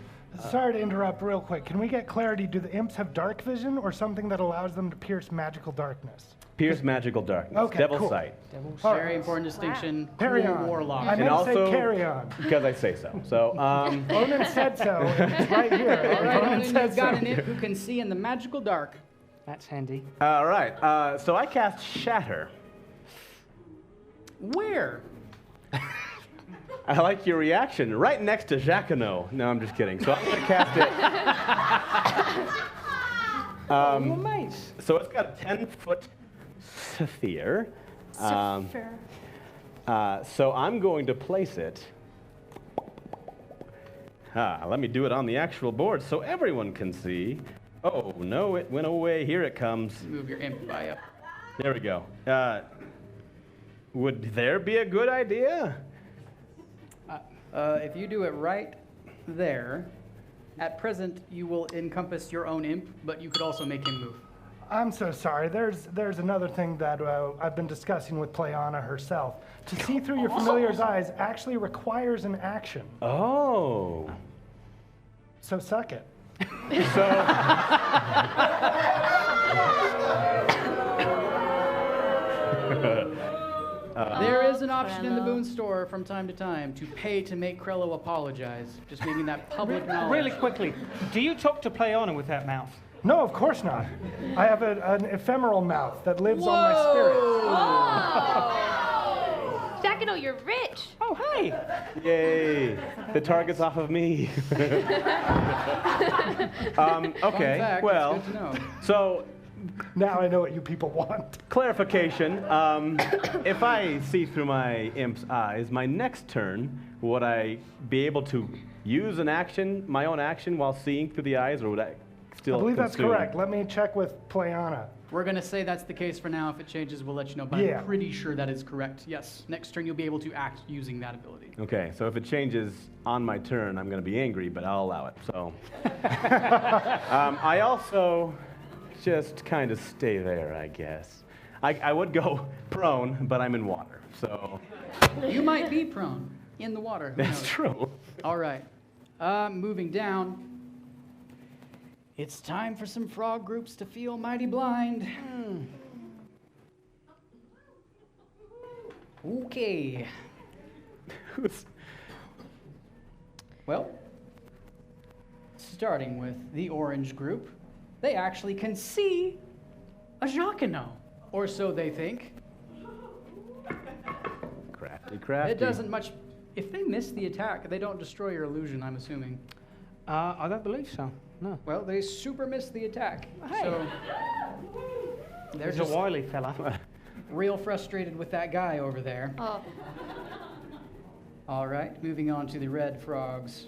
Sorry to interrupt real quick. Can we get clarity? Do the imps have dark vision or something that allows them to pierce magical darkness? Pierce magical darkness. Okay, Devil's cool. sight. All Very right. important distinction. Carry Cool on. warlock. I And meant to also say carry on. because I say so. So Onan said so. It's right here. All right, Onan Onan, said you've got so. an imp who can see in the magical dark. That's handy. all right. So I cast Shatter. Where? I like your reaction. Right next to Jacquinot. No, I'm just kidding. So I'm going to cast it. Nice. So it's got a 10-foot sphere. So I'm going to place it. Let me do it on the actual board so everyone can see. Oh, no, it went away. Here it comes. Move your imp by up. There we go. Would there be a good idea? If you do it right there, at present you will encompass your own imp, but you could also make him move. I'm so sorry. There's another thing that I've been discussing with Playana herself. To see through your familiar's eyes actually requires an action. Oh. So suck it. So. There is an option in the Boon Store from time to time to pay to make Krello apologize. Just making that public knowledge. Really quickly, do you talk to Playana with that mouth? No, of course not. I have an ephemeral mouth that lives on my spirit. Oh. Jacquinot, you're rich. Oh, hey! Yay. The target's off of me. Okay, Fun fact, well, it's good to know. so Now I know what you people want. clarification. If I see through my imp's eyes, my next turn, would I be able to use an action, my own action, while seeing through the eyes, or would I still I believe that's consume? correct. Let me check with Playana. We're going to say that's the case for now. If it changes, we'll let you know. But Yeah. I'm pretty sure that is correct. Yes. Next turn, you'll be able to act using that ability. Okay, so if it changes on my turn, I'm going to be angry, but I'll allow it. So, I also just kind of stay there, I guess. I would go prone, but I'm in water, so You might be prone in the water. Who that's knows? true. All right. Moving down. It's time for some frog groups to feel mighty blind. Okay. Well, starting with the orange group, they actually can see a Jacquinot, or so they think. Crafty. It doesn't much. If they miss the attack, they don't destroy your illusion, I'm assuming. I don't believe so. No. Well, they super missed the attack. Hey. So they're He's just a wily fella. real frustrated with that guy over there. Oh, All right, moving on to the red frogs.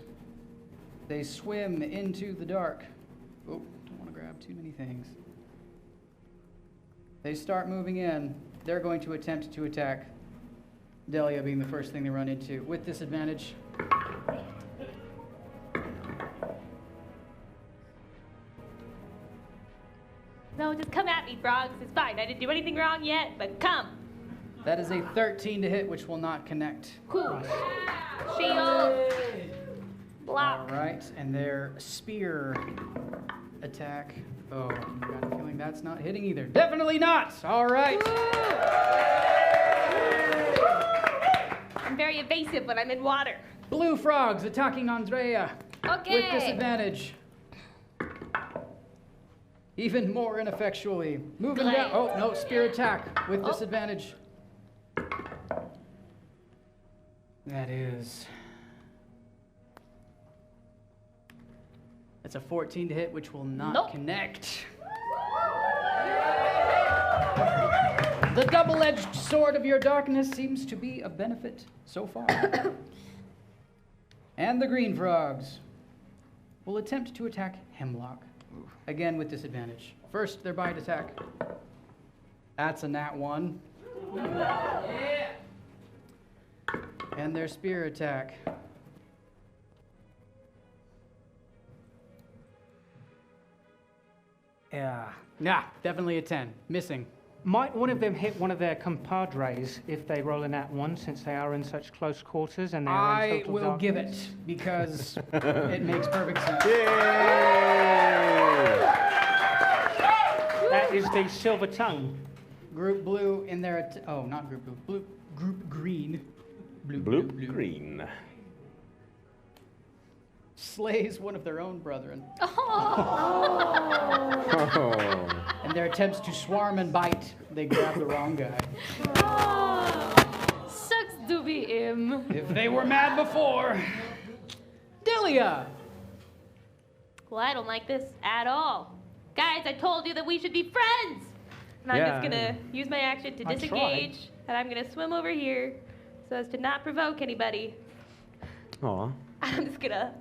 They swim into the dark. Oh, don't want to grab too many things. They start moving in. They're going to attempt to attack. Delia being the first thing they run into with disadvantage. No, just come at me, frogs. It's fine. I didn't do anything wrong yet, but come. That is a 13 to hit, which will not connect. Cool. Shield. Block. All right, and their spear attack. Oh, I've got a feeling that's not hitting either. Definitely not. All right. I'm very evasive when I'm in water. Blue frogs attacking Andrea okay. with disadvantage. Even more ineffectually. Moving Glad. down. Oh, no, spear attack with Oh. disadvantage. That is. That's a 14 to hit, which will not Nope. connect. The double-edged sword of your darkness seems to be a benefit so far. And the green frogs will attempt to attack Hemlock. Again with disadvantage. First, their bite attack. That's a nat 1. And their spear attack. Yeah. Nah, definitely a 10. Missing. Might one of them hit one of their compadres if they roll in that one, since they are in such close quarters and they're in I total will give it darkness? because it makes perfect sense. That is the silver tongue. Group blue in their oh, not group blue. Group green. Blue, green. Slays one of their own brethren. Oh. In their attempts to swarm and bite, they grab the wrong guy. Sucks to be him. If they were mad before. Delia! Well, I don't like this at all. Guys, I told you that we should be friends! And I'm Yeah. just gonna use my action to I disengage, and I'm gonna swim over here so as to not provoke anybody. Aw. I'm just gonna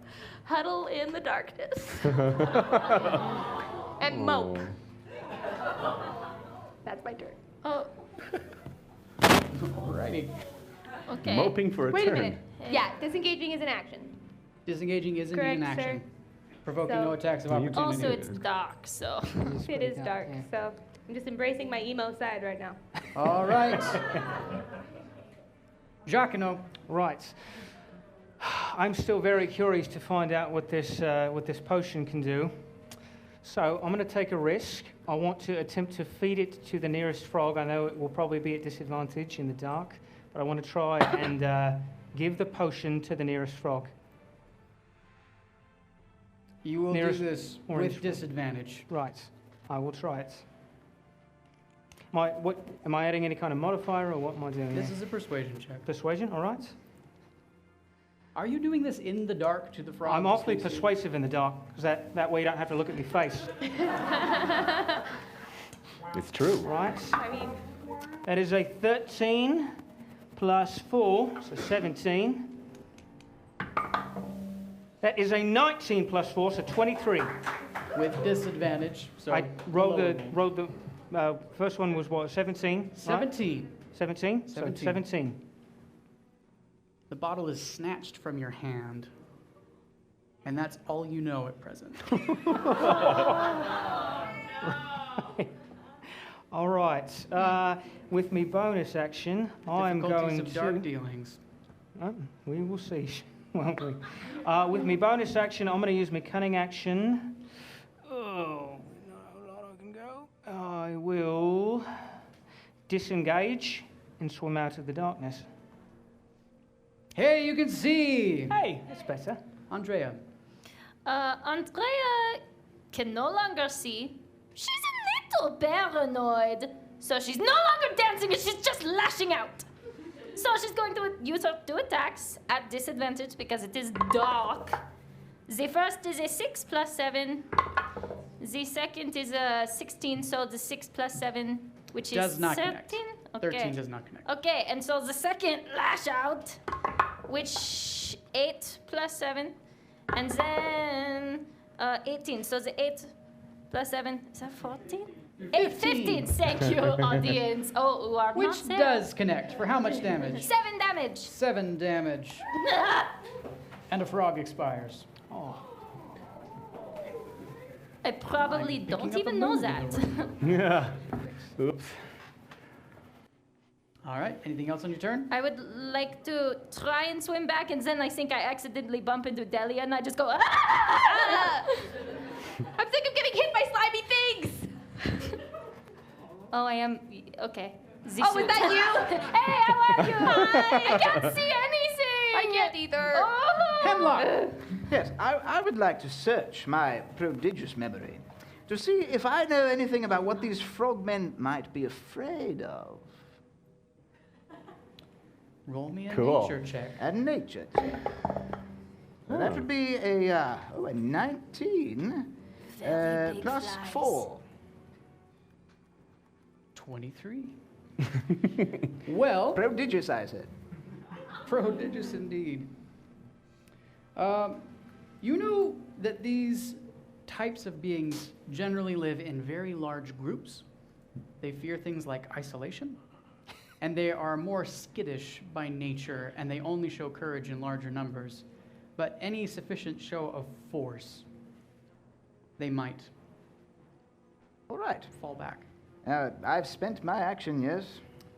huddle in the darkness and mope. That's my turn. Oh, Alrighty. okay. Moping for a Wait turn. a minute. Yeah, disengaging is an action. Disengaging is indeed Correct, an action. sir. Provoking So- no attacks of You- opportunity. Also, it's dark, so. It is dark, so I'm just embracing my emo side right now. All right. Jacquino. Right. I'm still very curious to find out what this potion can do. So I'm going to take a risk. I want to attempt to feed it to the nearest frog. I know it will probably be at disadvantage in the dark, but I want to try and give the potion to the nearest frog. You will Nearest do this orange with disadvantage. Right. I will try it. Am I adding any kind of modifier, or what am I doing? This here? is a persuasion check. Persuasion. All right. Are you doing this in the dark to the frog? I'm awfully since you- persuasive in the dark, because that way you don't have to look at my face. It's true. Right. I mean, That is a 13 plus 4, so 17. That is a 19 plus 4, so 23. With disadvantage. So I rolled lower the roll. first one was what, 17? Right? 17. 17? So 17. 17. The bottle is snatched from your hand. And that's all you know at present. All right. With me bonus action, I'm Difficulties going of dark to... dealings. We will see, won't we? With me bonus action, I'm going to use my cunning action. Oh, not a lot I can go. I will disengage and swim out of the darkness. Hey, you can see! Hey, that's better. Andrea. Andrea can no longer see. She's a little paranoid. So she's no longer dancing and she's just lashing out. So she's going to use her 2 attacks at disadvantage because it is dark. The first is a 6 plus 7. The second is a 16, so the 6 plus 7, which Does is not 13? connect. Okay. 13 does not connect. Okay, and so the second lash out, which 8 plus 7, and then 18. So the 8 plus 7, is that 14? 8, 15, thank you, audience. Oh, who are Which not there. does connect. For how much damage? 7 damage. 7 damage. And a frog expires. Oh. I probably I'm don't picking up a even know mood that. Yeah. Oops. All right. Anything else on your turn? I would like to try and swim back, and then I think I accidentally bump into Delia, and I just go, ah! I'm sick of getting hit by slimy things! Oh, I am, okay. Oh, was that you? Hey, how are you? I can't see anything. I can't either. Oh. Hemlock! Yes, I would like to search my prodigious memory to see if I know anything about what these frogmen might be afraid of. Roll me a Cool. nature check. A nature check. Well, that would be a 19 Very big plus flies. 4. 23. Well, Prodigious, I said. prodigious indeed. You know that these types of beings generally live in very large groups. They fear things like isolation. and they are more skittish by nature, and they only show courage in larger numbers. But any sufficient show of force, they might All right. fall back. I've spent my action, yes.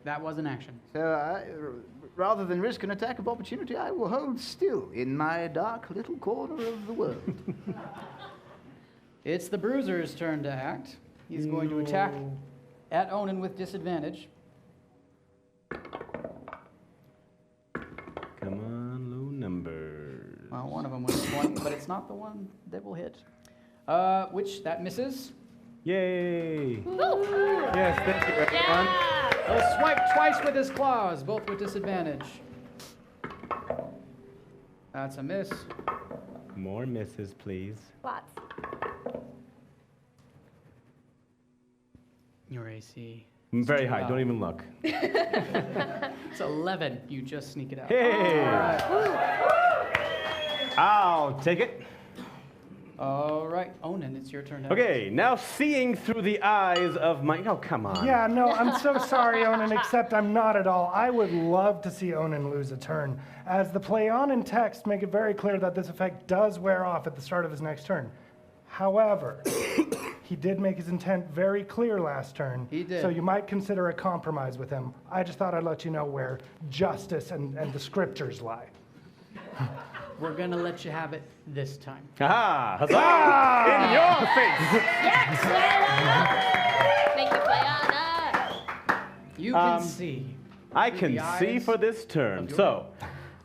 That was an action. So rather than risk an attack of opportunity, I will hold still in my dark little corner of the world. It's the Bruiser's turn to act. He's going to attack at Onan with disadvantage. Come on, low numbers. Well, one of them was 20, but it's not the one that will hit. Which, that misses. Yay! Woo! Yes, thank you, everyone. He'll swipe twice with his claws, both with disadvantage. That's a miss. More misses, please. Lots. Your AC. Very high, don't even look. It's 11. You just sneak it out. Hey! I'll take it. All right, Onan, it's your turn. Okay, now seeing through the eyes of my... Oh, come on. Yeah, no, I'm so sorry, Onan, except I'm not at all. I would love to see Onan lose a turn, as the play on and text make it very clear that this effect does wear off at the start of his next turn. However, he did make his intent very clear last turn. He did. So you might consider a compromise with him. I just thought I'd let you know where justice and the scriptures lie. We're going to let you have it this time. Aha! Huzzah! In your face! Yes, Make you play on. You can see. I through can the see eyes for this turn. of your- So,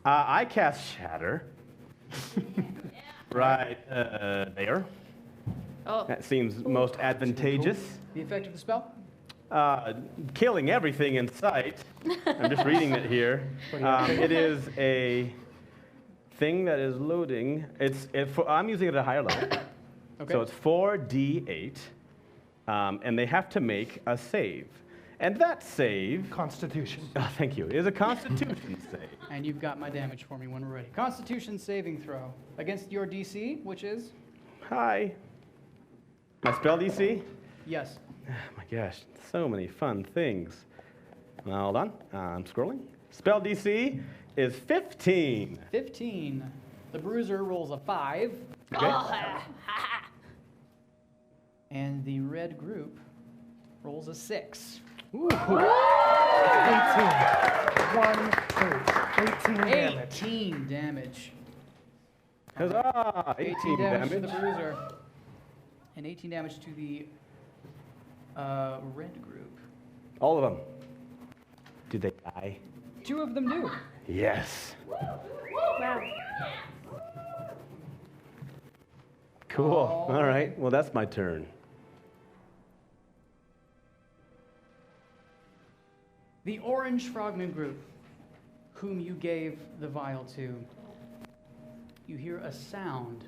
I cast Shatter. Right there. Oh, That seems most advantageous. The effect of the spell? Killing everything in sight. I'm just reading it here. It is a thing that is loading. I'm using it at a higher level. Okay. So it's 4d8, and they have to make a save. And that save, Constitution. oh, thank you, is a Constitution save. And you've got my damage for me when we're ready. Constitution saving throw against your DC, which is? Hi. My spell DC? Yes. Oh my gosh, so many fun things. Now, hold on, I'm scrolling. Spell DC is 15. 15. The Bruiser rolls a 5, Okay. and the red group rolls a 6. 18. 18 damage. 18 damage. Huzzah! 18 damage to the damage. Bruiser. And 18 damage to the red group. All of them. Did they die? 2 of them do. Yes. Wow. Cool. All All right. Well, that's my turn. The orange frogman group, whom you gave the vial to, you hear a sound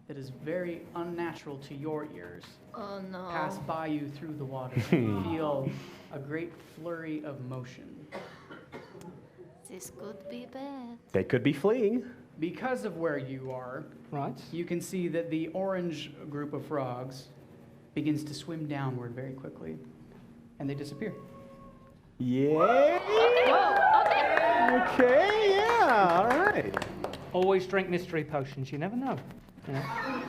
that is very unnatural to your ears oh no. pass by you through the water. You feel a great flurry of motion. This could be bad. They could be fleeing. Because of where you are, Right. you can see that the orange group of frogs begins to swim downward very quickly, and they disappear. Yeah. Whoa, okay. Okay. Yeah. All right. Always drink mystery potions. You never know. You know?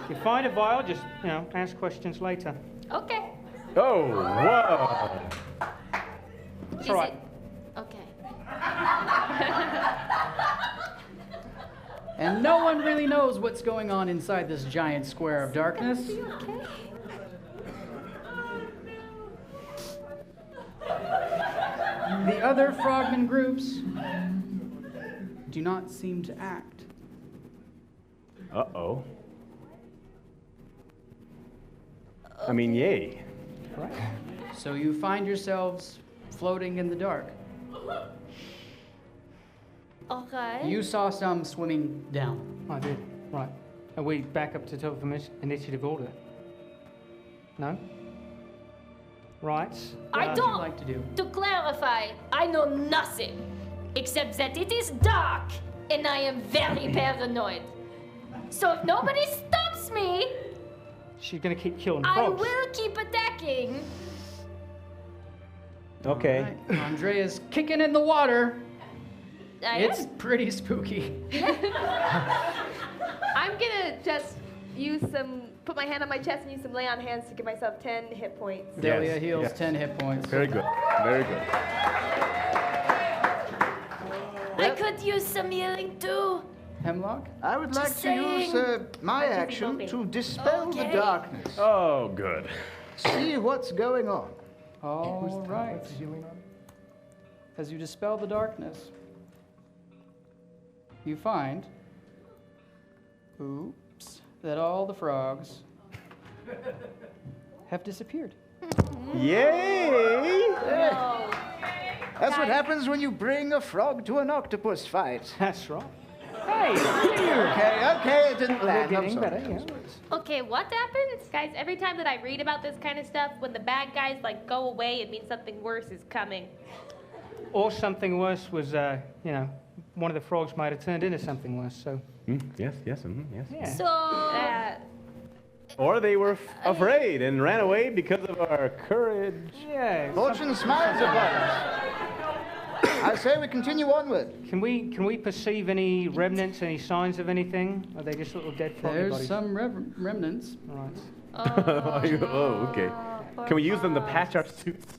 If you find a vial, just ask questions later. Okay. Oh. Whoa. Is all right. it? Okay. And no one really knows what's going on inside this giant square of darkness. Okay. The other frogman groups do not seem to act. Uh-oh. I mean, yay. Right. So you find yourselves floating in the dark. Okay. You saw some swimming down. I did. Right. Are we back up to top of initiative order? No? Right. What I would you don't. like to do? To clarify, I know nothing except that it is dark and I am very paranoid. So if nobody stops me, She's going to keep killing I frogs. will keep attacking. Okay. Right. Andrea's kicking in the water. It's am. pretty spooky. I'm gonna just put my hand on my chest and use some lay on hands to give myself 10 hit points. Delia heals yes. 10 hit points. Very good. Very good. I could use some healing too. Hemlock? I would like to use my action to dispel the Okay. darkness. Oh, good. See what's going on. All right. What's the healing on? As you dispel the darkness, you find, that all the frogs have disappeared. Yay! That's what happens when you bring a frog to an octopus fight. That's right. Hey, Okay, it didn't we're land. I'm getting sorry. better, yeah. Okay, what happens? Guys, every time that I read about this kind of stuff, when the bad guys like go away, it means something worse is coming. Or something worse was, one of the frogs might have turned into something worse, so. Yes, yes, yes. Yeah. So, Or they were afraid and ran away because of our courage. Yeah. Fortune smiles upon us. I say we continue onward. Can we perceive any remnants, any signs of anything? Are they just little dead frog There's bodies? some remnants. All right. Oh, okay. Can we use them to patch our suits?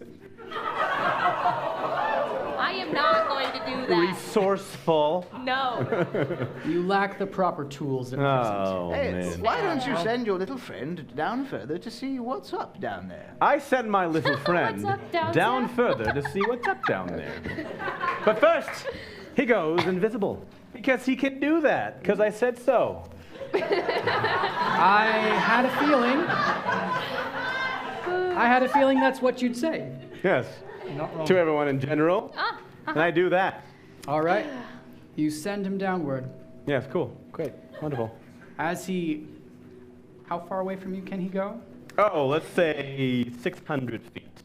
I am not going to do that. Resourceful. No. You lack the proper tools at present. Oh, Hey, man. why don't you send your little friend down further to see what's up down there? I sent my little friend up down down there? further to see what's up down there. But first, he goes invisible. Because he can do that, because I said so. I had a feeling that's what you'd say. Yes. Not wrong. To everyone in general. And I do that. All right. You send him downward. Yes, cool. Great. Wonderful. How far away from you can he go? Oh, let's say 600 feet.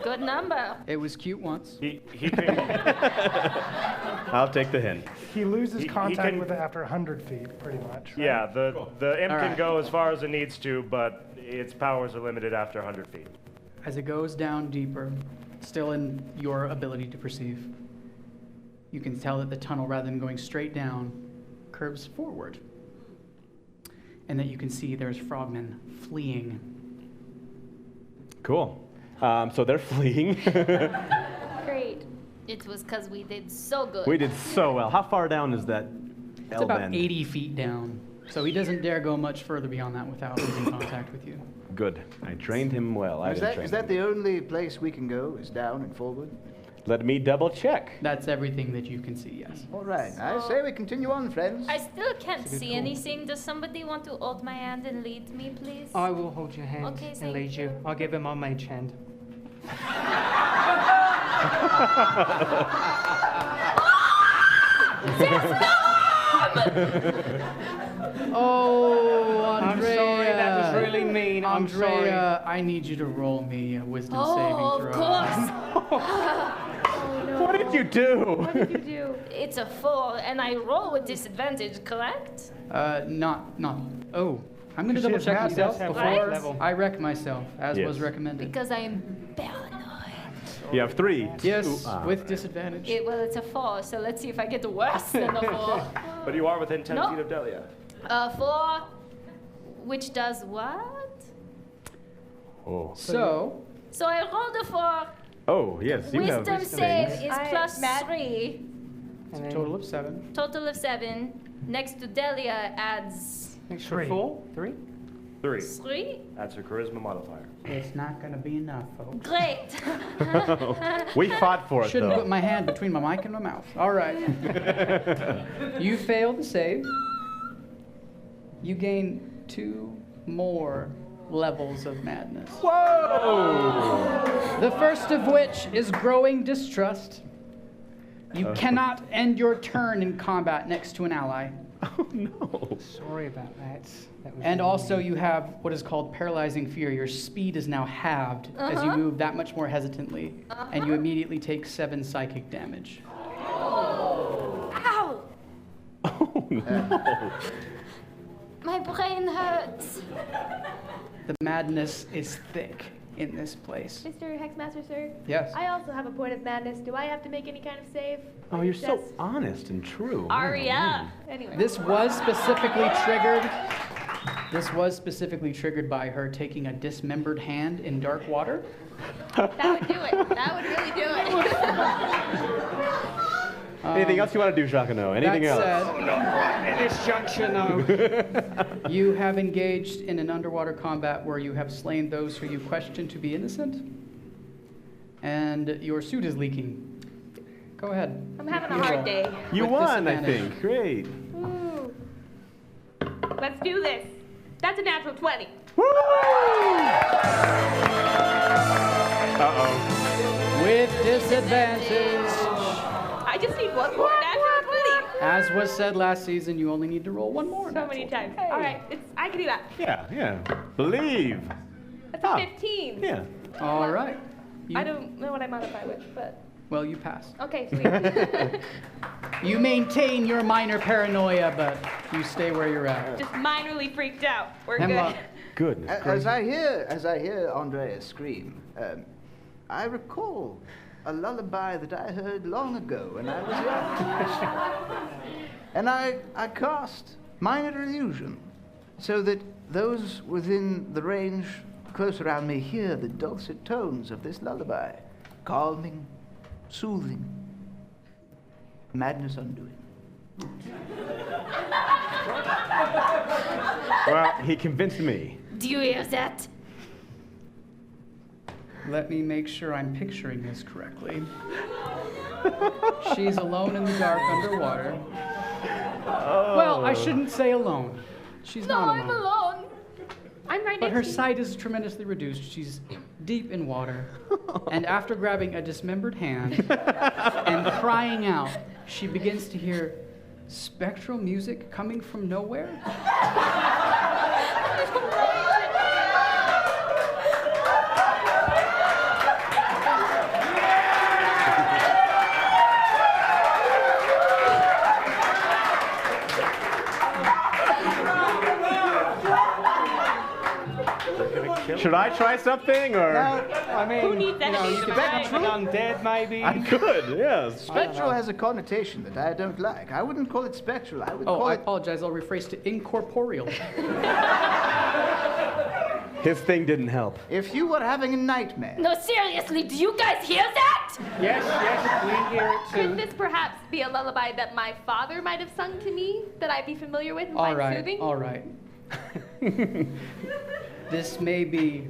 good number. It was cute once. He can, I'll take the hint. He loses He contact can- with it after 100 feet, pretty much. Right? yeah, the imp All can right. go as far as it needs to, but its powers are limited after 100 feet. As it goes down deeper, still in your ability to perceive, you can tell that the tunnel, rather than going straight down, curves forward. And that you can see there's frogmen fleeing. Cool. So they're fleeing. Great. It was because we did so good. We did so well. How far down is that It's about L-bend? 80 feet down. So he doesn't dare go much further beyond that without losing contact with you. Good. I trained him well. I Is didn't that, train is that him. the only place we can go, is down and forward? Let me double check. That's everything that you can see, yes. All right, I say we continue on, friends. I still can't see anything. Does somebody want to hold my hand and lead me, please? I will hold your hand Okay, and thank lead you. you. I'll give him my mage hand. Oh, I'm Andrea. sorry, that was really mean. I'm sorry. Andrea, I need you to roll me a wisdom Oh, saving of throw. course. What did you do? What did you do? It's a 4, and I roll with disadvantage, correct? Not. Oh, I'm going to She double has check math myself that's before level. I wreck myself, as Yes. was recommended. Because I am paranoid. You have 3. Yes, 2, with disadvantage. Well, it's a 4, so let's see if I get worse than a 4. But you are within 10 No. feet of Delia. 4, which does what? Oh. So, So I rolled a 4. Oh, yes. You have Wisdom save is I- plus Matt- 3. And then total of 7. Total of 7. Next to Delia adds extra 3. 4? 3? 3. 3. That's her charisma modifier. It's not going to be enough, folks. Great. We fought for it, Shouldn't though. put my hand between my mic and my mouth. All right. You failed to save. You gain 2 more levels of madness. Whoa! The first of which is growing distrust. You cannot end your turn in combat next to an ally. Oh, no. Sorry about that. That was And really also mean. you have what is called paralyzing fear. Your speed is now halved as you move that much more hesitantly. And you immediately take 7 psychic damage. Ow! Oh, no. My brain hurts. The madness is thick. in this place. Mr. Hexmaster, sir? Yes. I also have a point of madness. Do I have to make any kind of save? Oh, you're so Just- honest and true. Aria. Anyway. This was specifically triggered. This was specifically triggered by her taking a dismembered hand in dark water. That would do it. That would really do it. Anything else you want to do, Jacquino? Anything else? At this juncture, no. You have engaged in an underwater combat where you have slain those who you question to be innocent, and your suit is leaking. Go ahead. I'm having a You hard roll. day. You With won, I disadvantage. think. Great. Ooh. Let's do this. That's a natural 20. Uh-oh. With disadvantage. I just need one more natural 20. As was said last season, you only need to roll one more. So many times. All right, I can do that. Yeah. Believe. That's a 15. Yeah. All right. I don't know what I modify with, but Well, you pass. okay, sweet. You maintain your minor paranoia, but you stay where you're at. Just minorly freaked out. We're Hemlock. good. Goodness As I hear Andrea scream, I recall a lullaby that I heard long ago when I was young. And I cast minor illusion so that those within the range close around me hear the dulcet tones of this lullaby, calming, soothing, madness undoing. Well, he convinced me. Do you hear that? Let me make sure I'm picturing this correctly. She's alone in the dark underwater. Well, I shouldn't say alone. She's No, not I'm alone. alone. I'm right But next her to you. sight is tremendously reduced. She's deep in water. And after grabbing a dismembered hand and crying out, she begins to hear spectral music coming from nowhere. Should I try something, or? I mean, Who needs you enemies could in be my life? something undead, maybe. I could, yes. Spectral has a connotation that I don't like. I wouldn't call it spectral. I would Oh, call I it. apologize. I'll rephrase to incorporeal. His thing didn't help. If you were having a nightmare, No, seriously, do you guys hear that? Yes, we hear it Could too. this perhaps be a lullaby that my father might have sung to me that I'd be familiar with and All find right, soothing? all right. This may be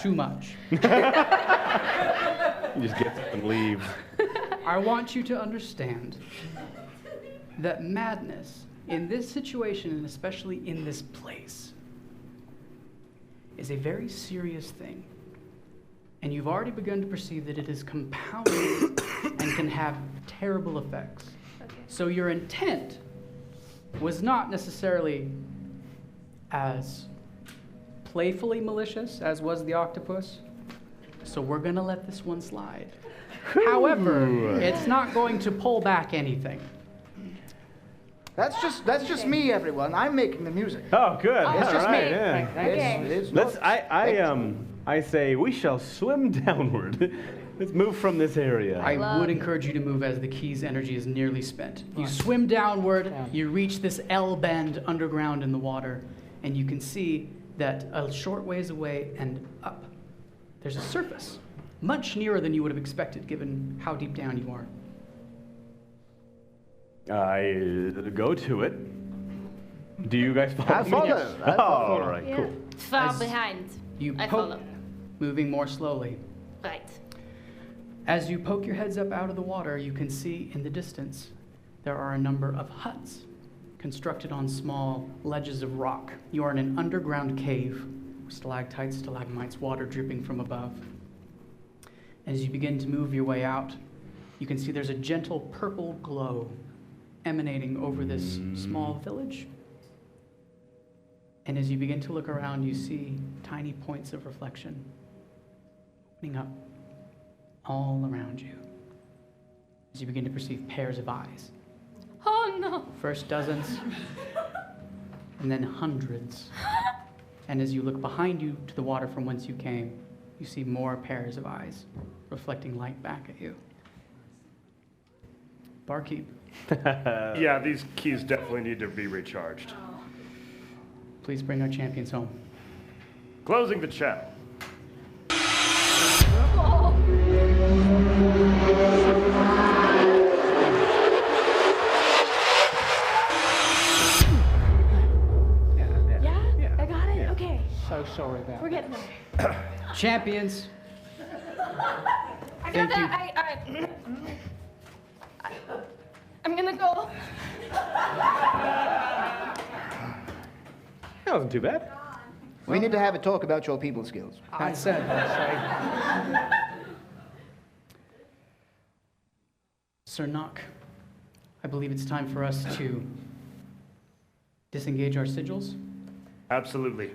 too much. You just get up and leave. I want you to understand that madness in this situation, and especially in this place, is a very serious thing. And you've already begun to perceive that it is compounded and can have terrible effects. Okay. So your intent was not necessarily as playfully malicious as was the octopus. So we're gonna let this one slide. However, it's not going to pull back anything. that's just me, everyone. I'm making the music. Oh, good. It's All just right, me. yeah. Okay. It's Let's. not I say we shall swim downward. Let's move from this area. I would encourage you to move as the key's energy is nearly spent. You swim downward, you reach this L bend underground in the water, and you can see that a short ways away and up, there's a surface, much nearer than you would have expected given how deep down you are. I go to it. Do you guys follow I me? follow. I follow. All right, Yeah. cool. Far As behind. You I poke, follow. moving more slowly. Right. As you poke your heads up out of the water, you can see in the distance there are a number of huts constructed on small ledges of rock. You are in an underground cave, stalactites, stalagmites, water dripping from above. As you begin to move your way out, you can see there's a gentle purple glow emanating over this small village. And as you begin to look around, you see tiny points of reflection opening up all around you. As you begin to perceive pairs of eyes. Oh no. First dozens, and then hundreds. And as you look behind you to the water from whence you came, you see more pairs of eyes reflecting light back at you. Barkeep, Yeah, these keys definitely need to be recharged. please bring our champions home. Closing the channel. Yeah? I got it? Okay. So sorry about We're that. getting there. Champions, I Thank gotta, you. I'm gonna go. That wasn't too bad. We need to have a talk about your people skills. that said, Sir Nock, I believe it's time for us to disengage our sigils. Absolutely.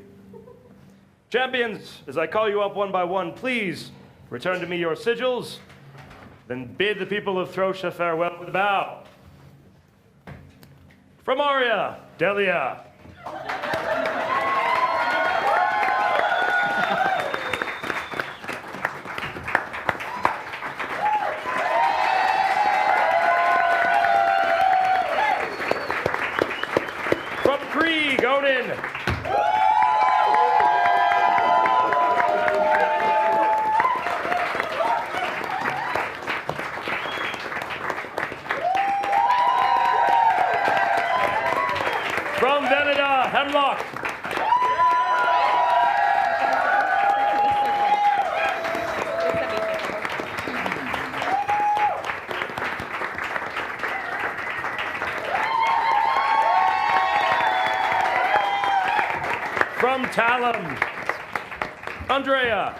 Champions, as I call you up one by one, please return to me your sigils, then bid the people of Throssia farewell with a bow. From Arya, Delia. From Krieg, Odin. From Veneda, Hemlock. From Talum, Andrea.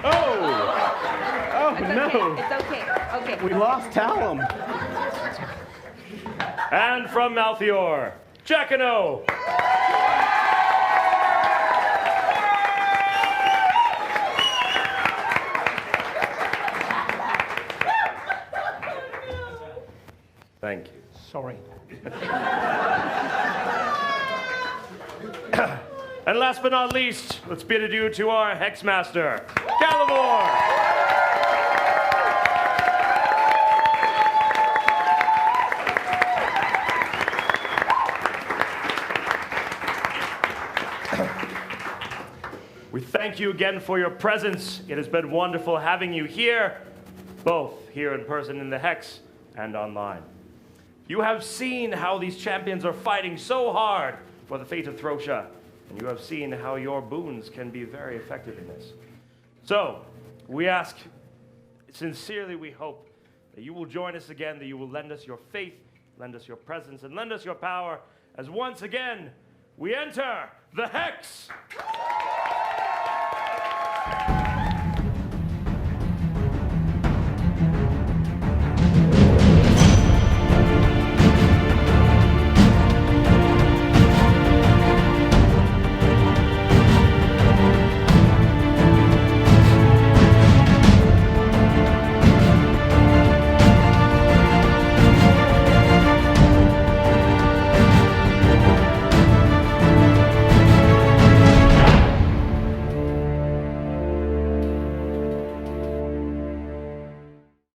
Oh no! It's okay. Okay. We lost Talum. And from Malthior, Jacano. Thank you. Sorry. And last but not least, let's bid adieu to our Hexmaster, Calibor. We thank you again for your presence. It has been wonderful having you here, both here in person in the Hex and online. You have seen how these champions are fighting so hard for the fate of Throssia, and you have seen how your boons can be very effective in this. So, we ask, sincerely we hope, that you will join us again, that you will lend us your faith, lend us your presence, and lend us your power, as once again, we enter the Hex!